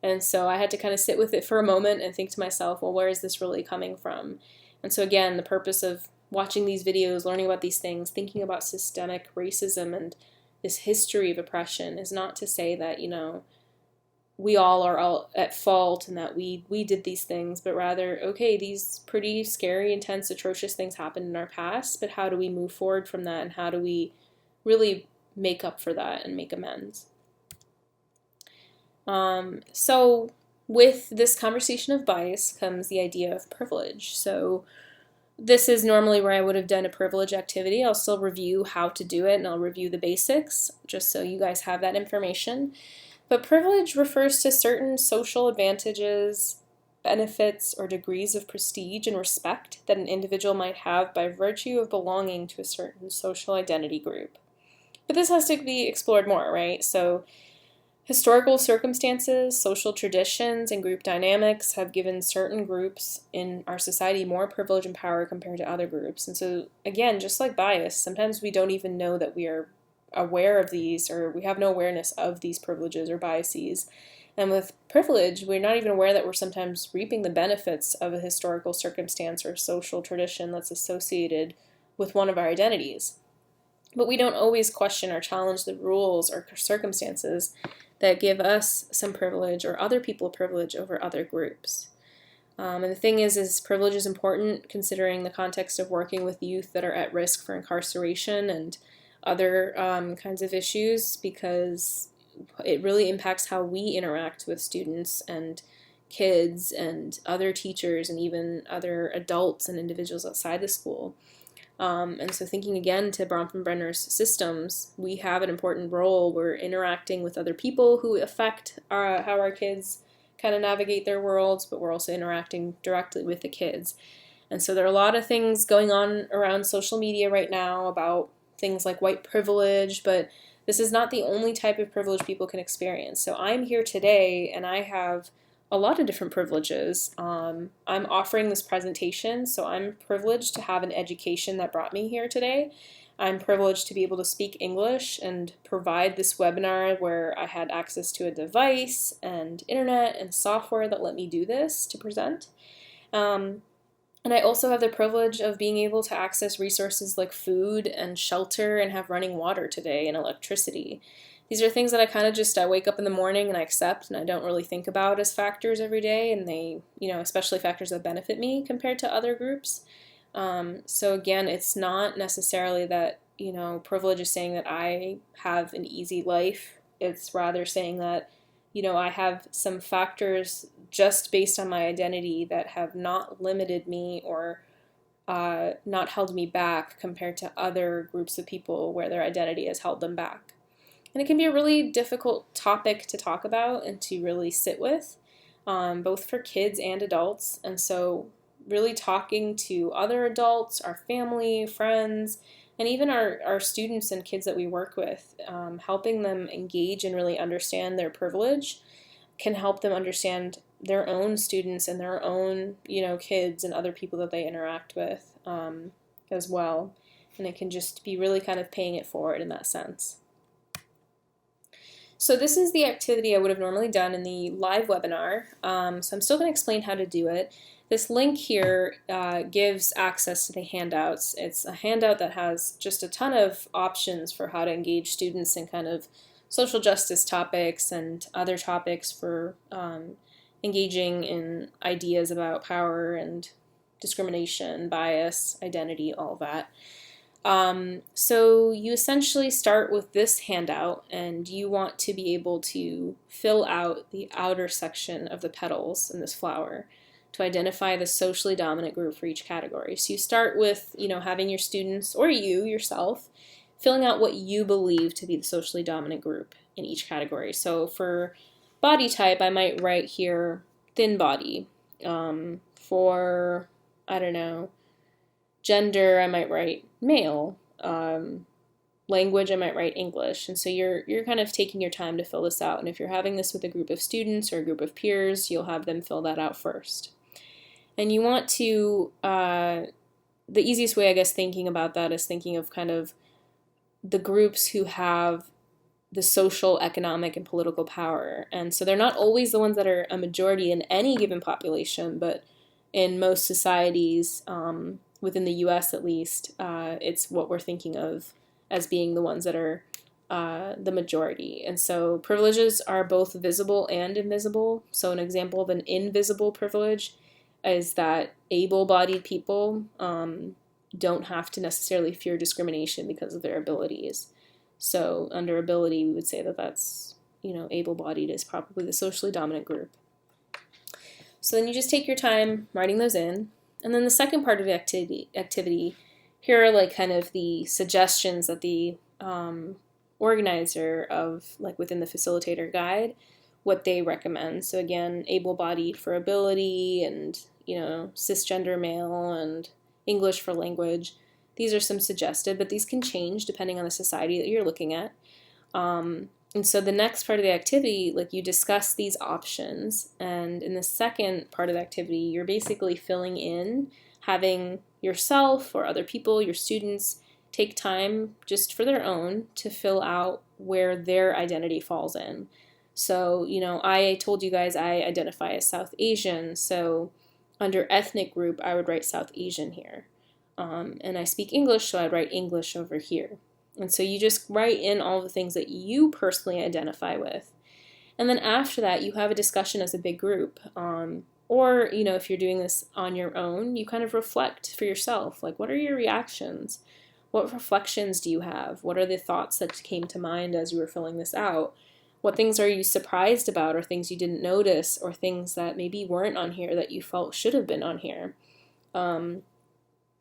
And so I had to kind of sit with it for a moment and think to myself, well, where is this really coming from? And so again, the purpose of watching these videos, learning about these things, thinking about systemic racism and this history of oppression is not to say that, we all are all at fault and that we did these things, but rather, okay, these pretty scary, intense, atrocious things happened in our past, but how do we move forward from that and how do we really make up for that and make amends? So with this conversation of bias comes the idea of privilege. So this is normally where I would have done a privilege activity. I'll still review how to do it and I'll review the basics just so you guys have that information. But privilege refers to certain social advantages, benefits, or degrees of prestige and respect that an individual might have by virtue of belonging to a certain social identity group. But this has to be explored more, right? So historical circumstances, social traditions, and group dynamics have given certain groups in our society more privilege and power compared to other groups. And so, again, just like bias, sometimes we don't even know that we are aware of these, or we have no awareness of these privileges or biases. And with privilege, we're not even aware that we're sometimes reaping the benefits of a historical circumstance or social tradition that's associated with one of our identities. But we don't always question or challenge the rules or circumstances that give us some privilege or other people privilege over other groups. And the thing is privilege is important considering the context of working with youth that are at risk for incarceration and other kinds of issues, because it really impacts how we interact with students and kids and other teachers and even other adults and individuals outside the school. And so thinking again to Bronfenbrenner's systems, we have an important role. We're interacting with other people who affect how our kids kind of navigate their worlds, but we're also interacting directly with the kids. And so there are a lot of things going on around social media right now about things like white privilege, but this is not the only type of privilege people can experience. So I'm here today and I have a lot of different privileges. I'm offering this presentation, so I'm privileged to have an education that brought me here today. I'm privileged to be able to speak English and provide this webinar where I had access to a device and internet and software that let me do this to present. And I also have the privilege of being able to access resources like food and shelter and have running water today and electricity. These are things that I wake up in the morning and I accept and I don't really think about as factors every day, and they, especially factors that benefit me compared to other groups. So again, it's not necessarily that, privilege is saying that I have an easy life. It's rather saying that, I have some factors just based on my identity that have not limited me or not held me back compared to other groups of people where their identity has held them back. And it can be a really difficult topic to talk about and to really sit with, both for kids and adults. And so really talking to other adults, our family, friends, and even our students and kids that we work with, helping them engage and really understand their privilege can help them understand their own students and their own, kids and other people that they interact with as well. And it can just be really kind of paying it forward in that sense. So this is the activity I would have normally done in the live webinar. So I'm still going to explain how to do it. This link here gives access to the handouts. It's a handout that has just a ton of options for how to engage students in kind of social justice topics and other topics for engaging in ideas about power and discrimination, bias, identity, all that. So you essentially start with this handout and you want to be able to fill out the outer section of the petals in this flower to identify the socially dominant group for each category. So you start with, having your students or you yourself filling out what you believe to be the socially dominant group in each category. So for body type, I might write here thin body. For, gender, I might write male. Language, I might write English. And so you're kind of taking your time to fill this out. And if you're having this with a group of students or a group of peers, you'll have them fill that out first. And you want to, the easiest way, I guess, thinking about that is thinking of kind of the groups who have the social, economic, and political power. And so they're not always the ones that are a majority in any given population, but in most societies, within the US at least, it's what we're thinking of as being the ones that are the majority. And so privileges are both visible and invisible. So an example of an invisible privilege is that able-bodied people don't have to necessarily fear discrimination because of their abilities. So under ability, we would say that that's, able-bodied is probably the socially dominant group. So then you just take your time writing those in. And then the second part of the activity, here are like kind of the suggestions that the organizer of, like within the facilitator guide, what they recommend. So again, able-bodied for ability and, cisgender male and English for language. These are some suggested, but these can change depending on the society that you're looking at. And so the next part of the activity, like you discuss these options, and in the second part of the activity, you're basically filling in, having yourself or other people, your students, take time just for their own to fill out where their identity falls in. So, I told you guys I identify as South Asian, so under ethnic group, I would write South Asian here. And I speak English, so I'd write English over here. And so you just write in all the things that you personally identify with. And then after that, you have a discussion as a big group. Or, if you're doing this on your own, you kind of reflect for yourself. Like, what are your reactions? What reflections do you have? What are the thoughts that came to mind as you were filling this out? What things are you surprised about, or things you didn't notice, or things that maybe weren't on here that you felt should have been on here? Um,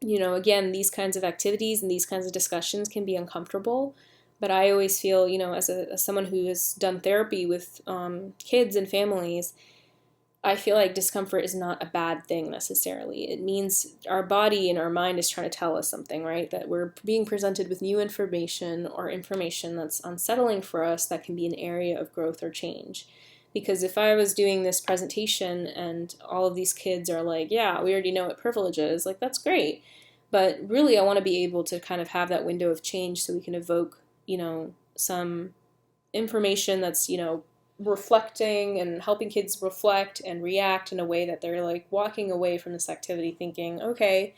again, these kinds of activities and these kinds of discussions can be uncomfortable. But I always feel, as someone who has done therapy with kids and families, I feel like discomfort is not a bad thing necessarily. It means our body and our mind is trying to tell us something, right? That we're being presented with new information or information that's unsettling for us that can be an area of growth or change. Because if I was doing this presentation and all of these kids are like, yeah, we already know what privilege is, like, that's great. But really, I want to be able to kind of have that window of change so we can evoke, some information that's, reflecting and helping kids reflect and react in a way that they're like walking away from this activity thinking, okay,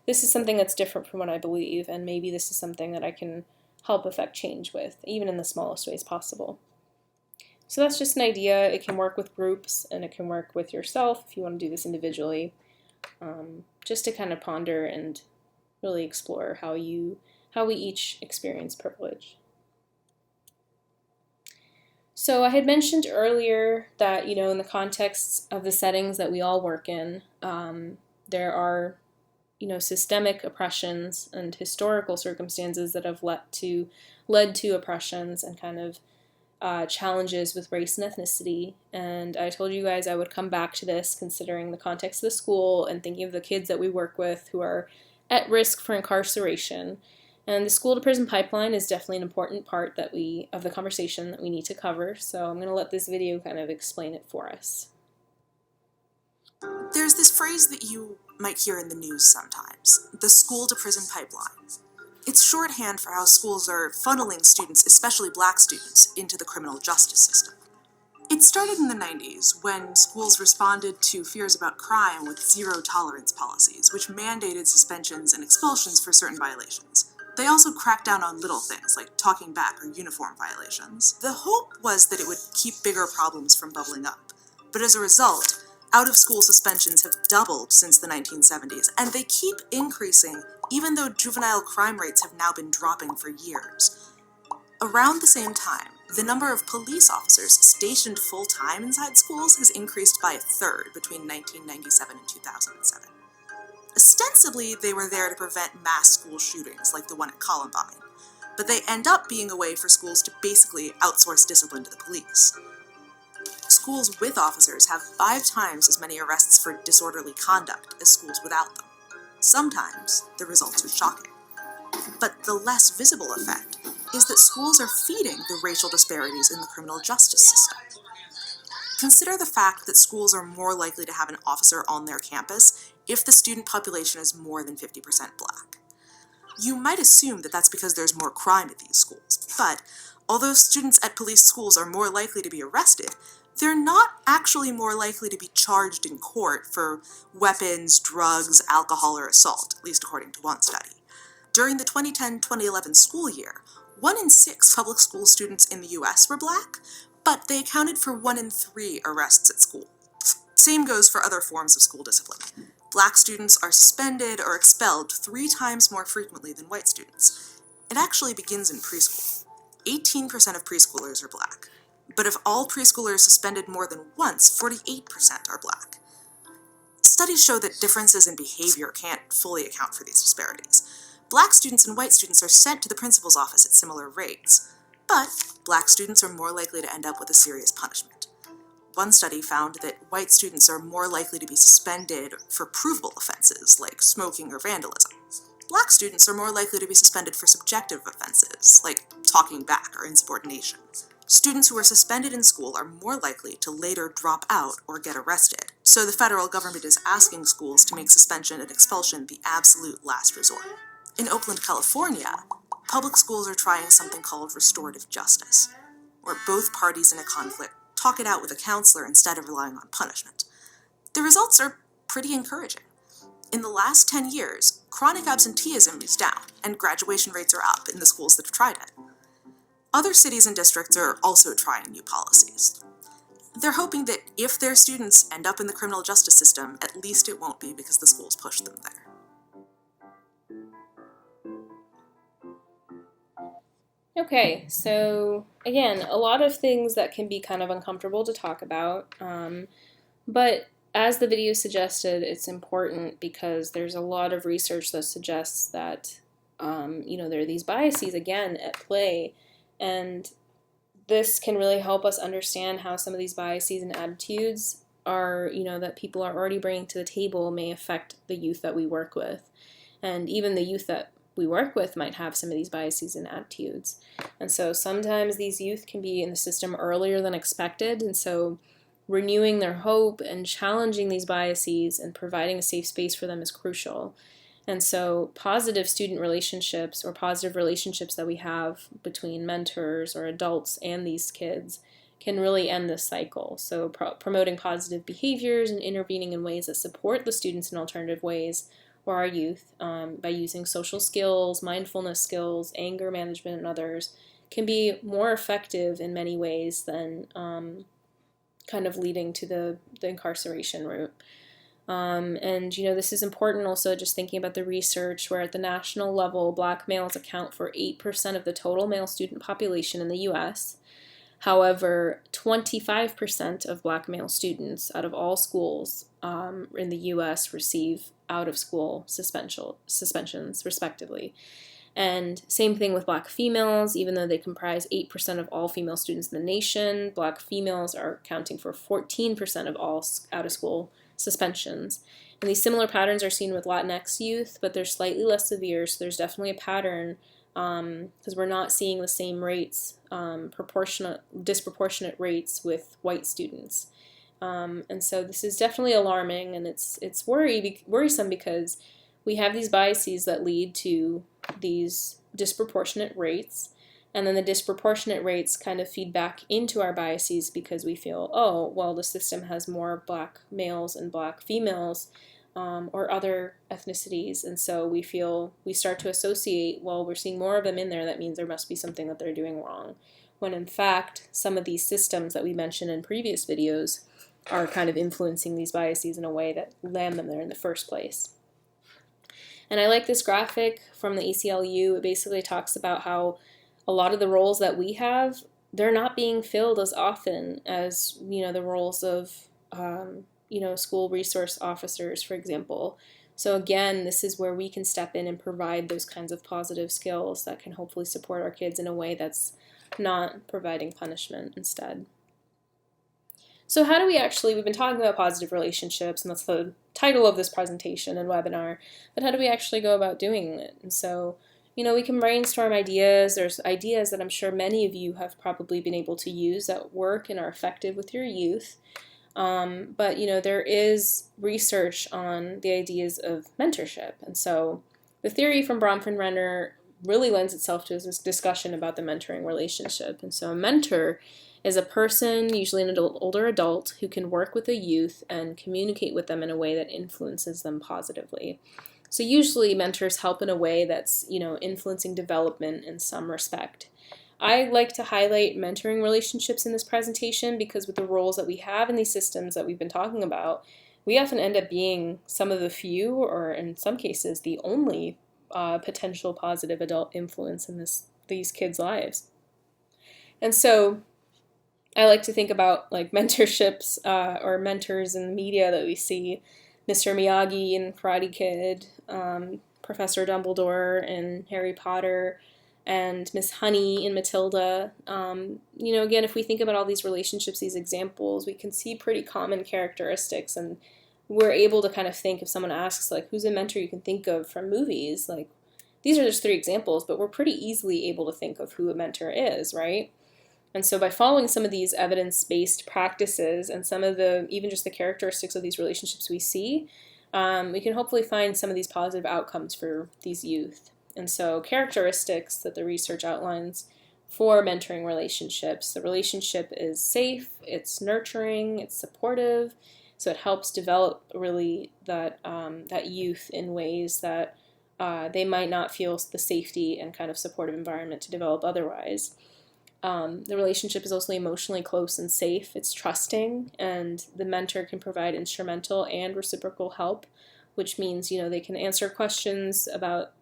this is something that's different from what I believe, and maybe this is something that I can help affect change with, even in the smallest ways possible. So that's just an idea. It can work with groups and it can work with yourself if you want to do this individually, just to kind of ponder and really explore how we each experience privilege. So I had mentioned earlier that, in the context of the settings that we all work in, there are, systemic oppressions and historical circumstances that have led to oppressions and kind of challenges with race and ethnicity. And I told you guys I would come back to this considering the context of the school and thinking of the kids that we work with who are at risk for incarceration. And the school to prison pipeline is definitely an important part of the conversation that we need to cover. So I'm going to let this video kind of explain it for us. There's this phrase that you might hear in the news sometimes, the school to prison pipeline. It's shorthand for how schools are funneling students, especially black students, into the criminal justice system. It started in the 90s when schools responded to fears about crime with zero-tolerance policies, which mandated suspensions and expulsions for certain violations. They also cracked down on little things like talking back or uniform violations. The hope was that it would keep bigger problems from bubbling up. But as a result, out-of-school suspensions have doubled since the 1970s, and they keep increasing even though juvenile crime rates have now been dropping for years. Around the same time, the number of police officers stationed full-time inside schools has increased by a third between 1997 and 2007. Ostensibly, they were there to prevent mass school shootings like the one at Columbine, but they end up being a way for schools to basically outsource discipline to the police. Schools with officers have 5 times as many arrests for disorderly conduct as schools without them. Sometimes the results are shocking. But the less visible effect is that schools are feeding the racial disparities in the criminal justice system. Consider the fact that schools are more likely to have an officer on their campus if the student population is more than 50% black. You might assume that that's because there's more crime at these schools, but although students at police schools are more likely to be arrested, they're not actually more likely to be charged in court for weapons, drugs, alcohol, or assault, at least according to one study. During the 2010-2011 school year, 1 in 6 public school students in the US were black, but they accounted for 1 in 3 arrests at school. Same goes for other forms of school discipline. Black students are suspended or expelled 3 times more frequently than white students. It actually begins in preschool. 18% of preschoolers are black. But if all preschoolers suspended more than once, 48% are black. Studies show that differences in behavior can't fully account for these disparities. Black students and white students are sent to the principal's office at similar rates, but black students are more likely to end up with a serious punishment. One study found that white students are more likely to be suspended for provable offenses like smoking or vandalism. Black students are more likely to be suspended for subjective offenses like talking back or insubordination. Students who are suspended in school are more likely to later drop out or get arrested, so the federal government is asking schools to make suspension and expulsion the absolute last resort. In Oakland, California, public schools are trying something called restorative justice, where both parties in a conflict talk it out with a counselor instead of relying on punishment. The results are pretty encouraging. In the last 10 years, chronic absenteeism is down, and graduation rates are up in the schools that have tried it. Other cities and districts are also trying new policies. They're hoping that if their students end up in the criminal justice system, at least it won't be because the schools pushed them there. Okay, so again, a lot of things that can be kind of uncomfortable to talk about, but as the video suggested, it's important because there's a lot of research that suggests that, there are these biases again at play, and this can really help us understand how some of these biases and attitudes are, that people are already bringing to the table may affect the youth that we work with. And even the youth that we work with might have some of these biases and attitudes. And so sometimes these youth can be in the system earlier than expected. And so renewing their hope and challenging these biases and providing a safe space for them is crucial. And so positive student relationships or positive relationships that we have between mentors or adults and these kids can really end this cycle. So promoting positive behaviors and intervening in ways that support the students in alternative ways or our youth by using social skills, mindfulness skills, anger management, and others can be more effective in many ways than kind of leading to the incarceration route. This is important also just thinking about the research where at the national level, Black males account for 8% of the total male student population in the U.S. However, 25% of Black male students out of all schools in the U.S. receive out-of-school suspensions, respectively. And same thing with Black females, even though they comprise 8% of all female students in the nation, Black females are accounting for 14% of all out-of-school suspensions. And these similar patterns are seen with Latinx youth, but they're slightly less severe, so there's definitely a pattern because we're not seeing the same rates, disproportionate rates with white students. And so this is definitely alarming, and it's worrisome because we have these biases that lead to these disproportionate rates, and then the disproportionate rates kind of feed back into our biases because we feel, oh, well, the system has more Black males and Black females or other ethnicities, and so we start to associate, well, we're seeing more of them in there, that means there must be something that they're doing wrong, when in fact some of these systems that we mentioned in previous videos are kind of influencing these biases in a way that land them there in the first place. And I like this graphic from the ACLU. It basically talks about how a lot of the roles that we have, they're not being filled as often as, the roles of, school resource officers, for example. So again, this is where we can step in and provide those kinds of positive skills that can hopefully support our kids in a way that's not providing punishment instead. So how do we've been talking about positive relationships, and that's the title of this presentation and webinar, but how do we actually go about doing it? And so, we can brainstorm ideas. There's ideas that I'm sure many of you have probably been able to use at work and are effective with your youth. But there is research on the ideas of mentorship. And so the theory from Bronfenbrenner really lends itself to this discussion about the mentoring relationship. And so a mentor is a person, usually an older adult, who can work with a youth and communicate with them in a way that influences them positively. So usually mentors help in a way that's, influencing development in some respect. I like to highlight mentoring relationships in this presentation because with the roles that we have in these systems that we've been talking about, we often end up being some of the few, or in some cases, the only potential positive adult influence in these kids' lives. And so I like to think about like mentorships or mentors in the media that we see. Mr. Miyagi in Karate Kid, Professor Dumbledore in Harry Potter, and Miss Honey in Matilda. Again, if we think about all these relationships, these examples, we can see pretty common characteristics, and we're able to kind of think, if someone asks, like, who's a mentor you can think of from movies, like, these are just 3 examples, but we're pretty easily able to think of who a mentor is, right? And so by following some of these evidence-based practices and some of even just the characteristics of these relationships we see, we can hopefully find some of these positive outcomes for these youth. And so characteristics that the research outlines for mentoring relationships: the relationship is safe, it's nurturing, it's supportive, so it helps develop really that youth in ways that they might not feel the safety and kind of supportive environment to develop otherwise. The relationship is also emotionally close and safe. It's trusting, and the mentor can provide instrumental and reciprocal help, which means, they can answer questions about,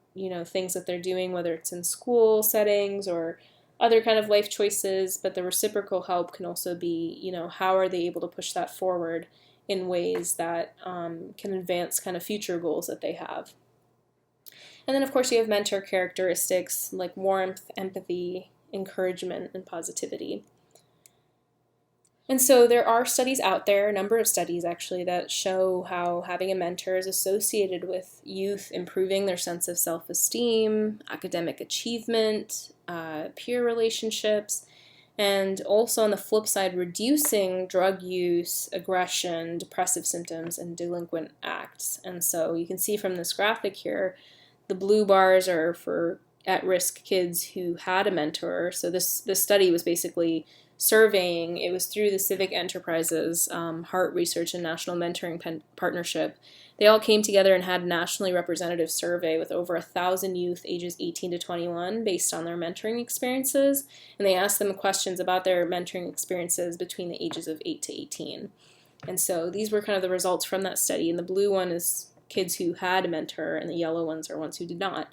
things that they're doing, whether it's in school settings or other kind of life choices. But the reciprocal help can also be, how are they able to push that forward in ways that can advance kind of future goals that they have. And then, of course, you have mentor characteristics like warmth, empathy, encouragement, and positivity. And so there are studies out there, a number of studies actually, that show how having a mentor is associated with youth improving their sense of self-esteem, academic achievement, peer relationships, and also on the flip side, reducing drug use, aggression, depressive symptoms, and delinquent acts. And so you can see from this graphic here, the blue bars are for at-risk kids who had a mentor. So this study was basically surveying. It was through the Civic Enterprises, Heart Research and National Mentoring Partnership. They all came together and had a nationally representative survey with over 1,000 youth ages 18 to 21 based on their mentoring experiences. And they asked them questions about their mentoring experiences between the ages of 8 to 18. And so these were kind of the results from that study. And the blue one is kids who had a mentor, and the yellow ones are ones who did not.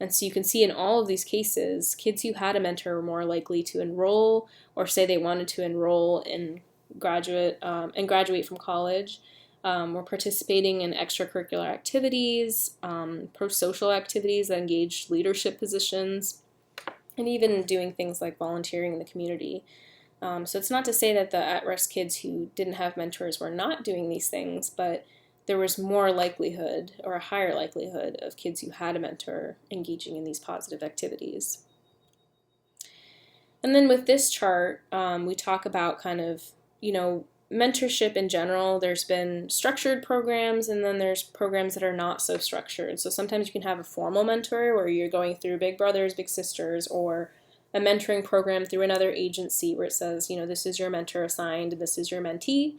And so you can see in all of these cases, kids who had a mentor were more likely to enroll or say they wanted to enroll in graduate from college, were participating in extracurricular activities, pro-social activities that engaged leadership positions, and even doing things like volunteering in the community. So it's not to say that the at-risk kids who didn't have mentors were not doing these things, but there was more likelihood, or a higher likelihood, of kids who had a mentor engaging in these positive activities. And then with this chart, we talk about kind of, mentorship in general. There's been structured programs, and then there's programs that are not so structured. So sometimes you can have a formal mentor where you're going through Big Brothers, Big Sisters, or a mentoring program through another agency where it says, this is your mentor assigned, and this is your mentee.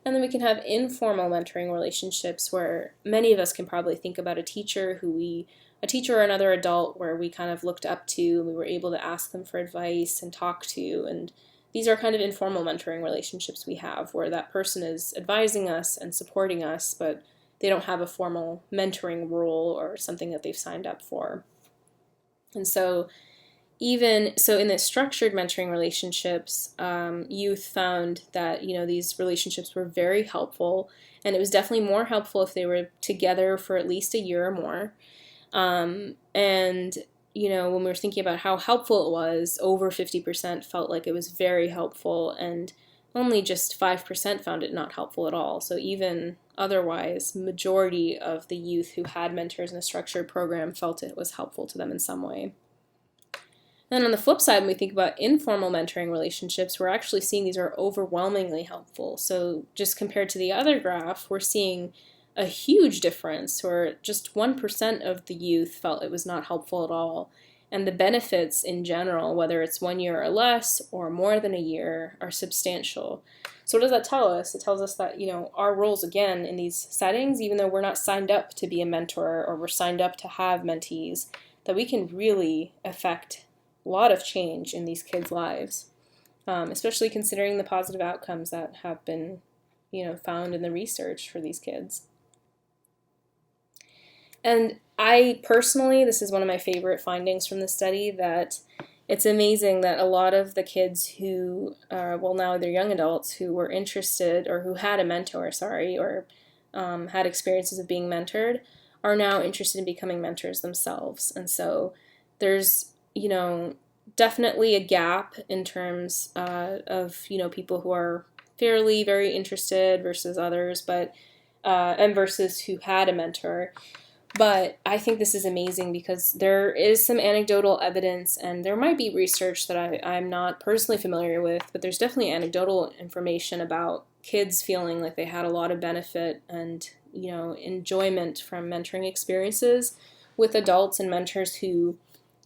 And then we can have informal mentoring relationships where many of us can probably think about a teacher or another adult where we kind of looked up to, and we were able to ask them for advice and talk to. And these are kind of informal mentoring relationships we have where that person is advising us and supporting us, but they don't have a formal mentoring role or something that they've signed up for. And so in the structured mentoring relationships, youth found that, these relationships were very helpful, and it was definitely more helpful if they were together for at least a year or more. When we were thinking about how helpful it was, over 50% felt like it was very helpful, and only just 5% found it not helpful at all. So even otherwise, majority of the youth who had mentors in a structured program felt it was helpful to them in some way. Then on the flip side, when we think about informal mentoring relationships, we're actually seeing these are overwhelmingly helpful. So just compared to the other graph, we're seeing a huge difference where just 1% of the youth felt it was not helpful at all. And the benefits in general, whether it's 1 year or less or more than a year, are substantial. So what does that tell us? It tells us that, our roles, again, in these settings, even though we're not signed up to be a mentor or we're signed up to have mentees, that we can really affect a lot of change in these kids' lives, especially considering the positive outcomes that have been, found in the research for these kids. And I personally, this is one of my favorite findings from the study, that it's amazing that a lot of the kids who, now they're young adults who were interested or who had a mentor, or had experiences of being mentored, are now interested in becoming mentors themselves. And so there's, definitely a gap in terms of, people who are fairly very interested versus others, and versus who had a mentor. But I think this is amazing because there is some anecdotal evidence, and there might be research that I'm not personally familiar with, but there's definitely anecdotal information about kids feeling like they had a lot of benefit and, enjoyment from mentoring experiences with adults and mentors who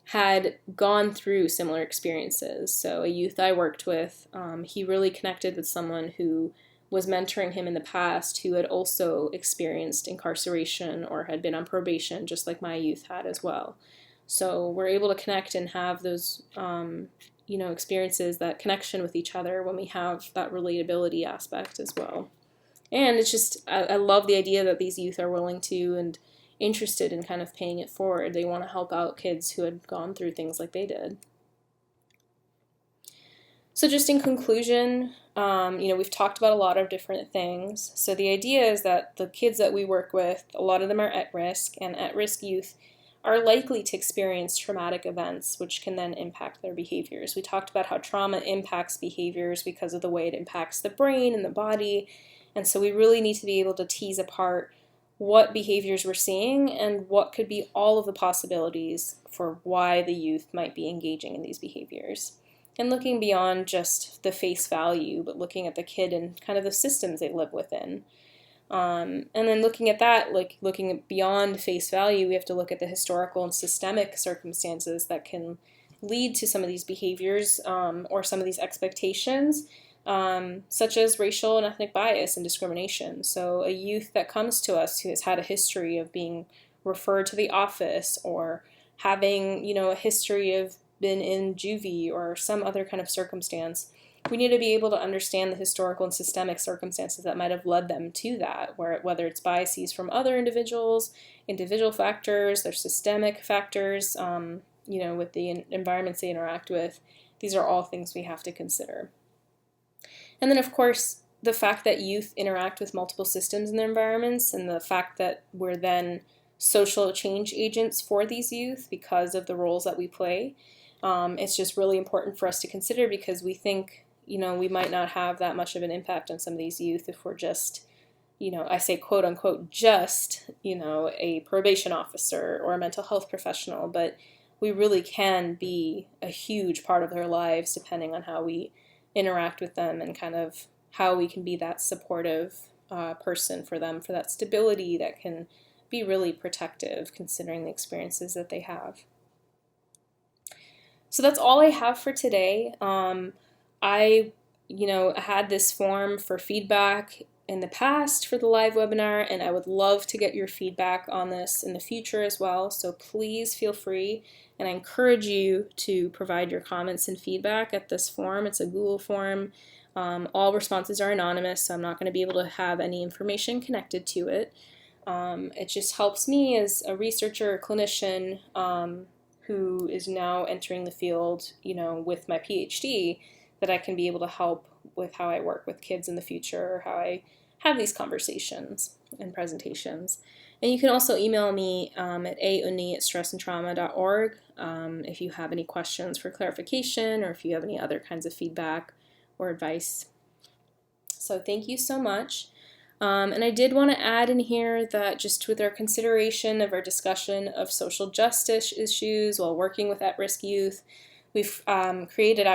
had gone through similar experiences. So a youth I worked with, he really connected with someone who was mentoring him in the past who had also experienced incarceration or had been on probation, just like my youth had as well. So we're able to connect and have those experiences that connection with each other when we have that relatability aspect as well. And it's just, I love the idea that these youth are willing to and interested in kind of paying it forward. They want to help out kids who had gone through things like they did. So just in conclusion, we've talked about a lot of different things. So the idea is that the kids that we work with, a lot of them are at risk, and at-risk youth are likely to experience traumatic events, which can then impact their behaviors. We talked about how trauma impacts behaviors because of the way it impacts the brain and the body, and so we really need to be able to tease apart what behaviors we're seeing and what could be all of the possibilities for why the youth might be engaging in these behaviors. And looking beyond just the face value, but looking at the kid and kind of the systems they live within. And then looking at that, like looking beyond face value, we have to look at the historical and systemic circumstances that can lead to some of these behaviors or some of these expectations, such as racial and ethnic bias and discrimination. So a youth that comes to us who has had a history of being referred to the office or having, a history of been in juvie or some other kind of circumstance, we need to be able to understand the historical and systemic circumstances that might have led them to that, whether it's biases from other individuals, individual factors, their systemic factors, with the environments they interact with. These are all things we have to consider. And then, of course, the fact that youth interact with multiple systems in their environments, and the fact that we're then social change agents for these youth because of the roles that we play. It's just really important for us to consider, because we think, we might not have that much of an impact on some of these youth if we're just, I say quote unquote, just, a probation officer or a mental health professional, but we really can be a huge part of their lives depending on how we interact with them and kind of how we can be that supportive person for them, for that stability that can be really protective considering the experiences that they have. So that's all I have for today. I had this form for feedback in the past for the live webinar, and I would love to get your feedback on this in the future as well. So please feel free, and I encourage you to provide your comments and feedback at this form. It's a Google form. All responses are anonymous, so I'm not going to be able to have any information connected to it. It just helps me as a researcher or clinician who is now entering the field, with my PhD, that I can be able to help with how I work with kids in the future, or how I have these conversations and presentations. And you can also email me at aunni@stressandtrauma.org if you have any questions for clarification, or if you have any other kinds of feedback or advice. So thank you so much. And I did want to add in here that just with our consideration of our discussion of social justice issues while working with at-risk youth, I've created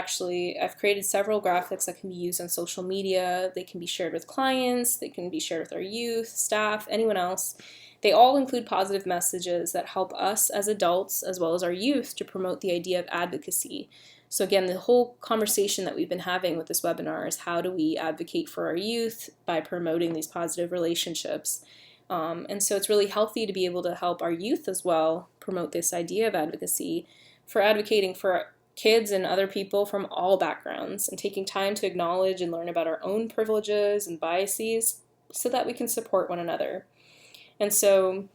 several graphics that can be used on social media. They can be shared with clients, they can be shared with our youth, staff, anyone else. They all include positive messages that help us as adults, as well as our youth, to promote the idea of advocacy. So again, the whole conversation that we've been having with this webinar is how do we advocate for our youth by promoting these positive relationships. And so it's really healthy to be able to help our youth as well promote this idea of advocacy, for advocating for kids and other people from all backgrounds, and taking time to acknowledge and learn about our own privileges and biases so that we can support one another. And so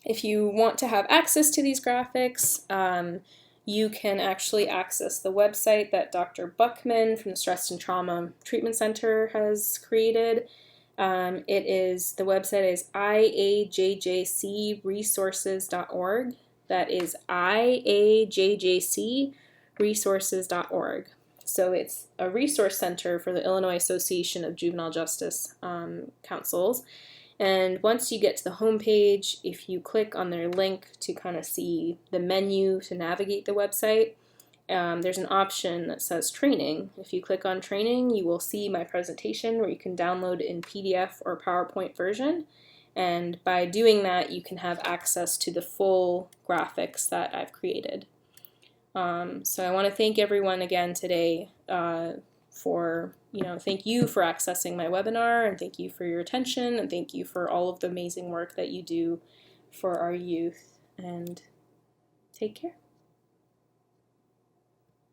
if you want to have access to these graphics, you can actually access the website that Dr. Buckman from the Stress and Trauma Treatment Center has created. The website is iajjcresources.org. That is iajjcresources.org. So it's a resource center for the Illinois Association of Juvenile Justice Councils. And once you get to the homepage, if you click on their link to kind of see the menu to navigate the website, there's an option that says training. If you click on training, you will see my presentation where you can download in PDF or PowerPoint version. And by doing that, you can have access to the full graphics that I've created. So I want to thank everyone again today thank you for accessing my webinar, and thank you for your attention, and thank you for all of the amazing work that you do for our youth, and take care.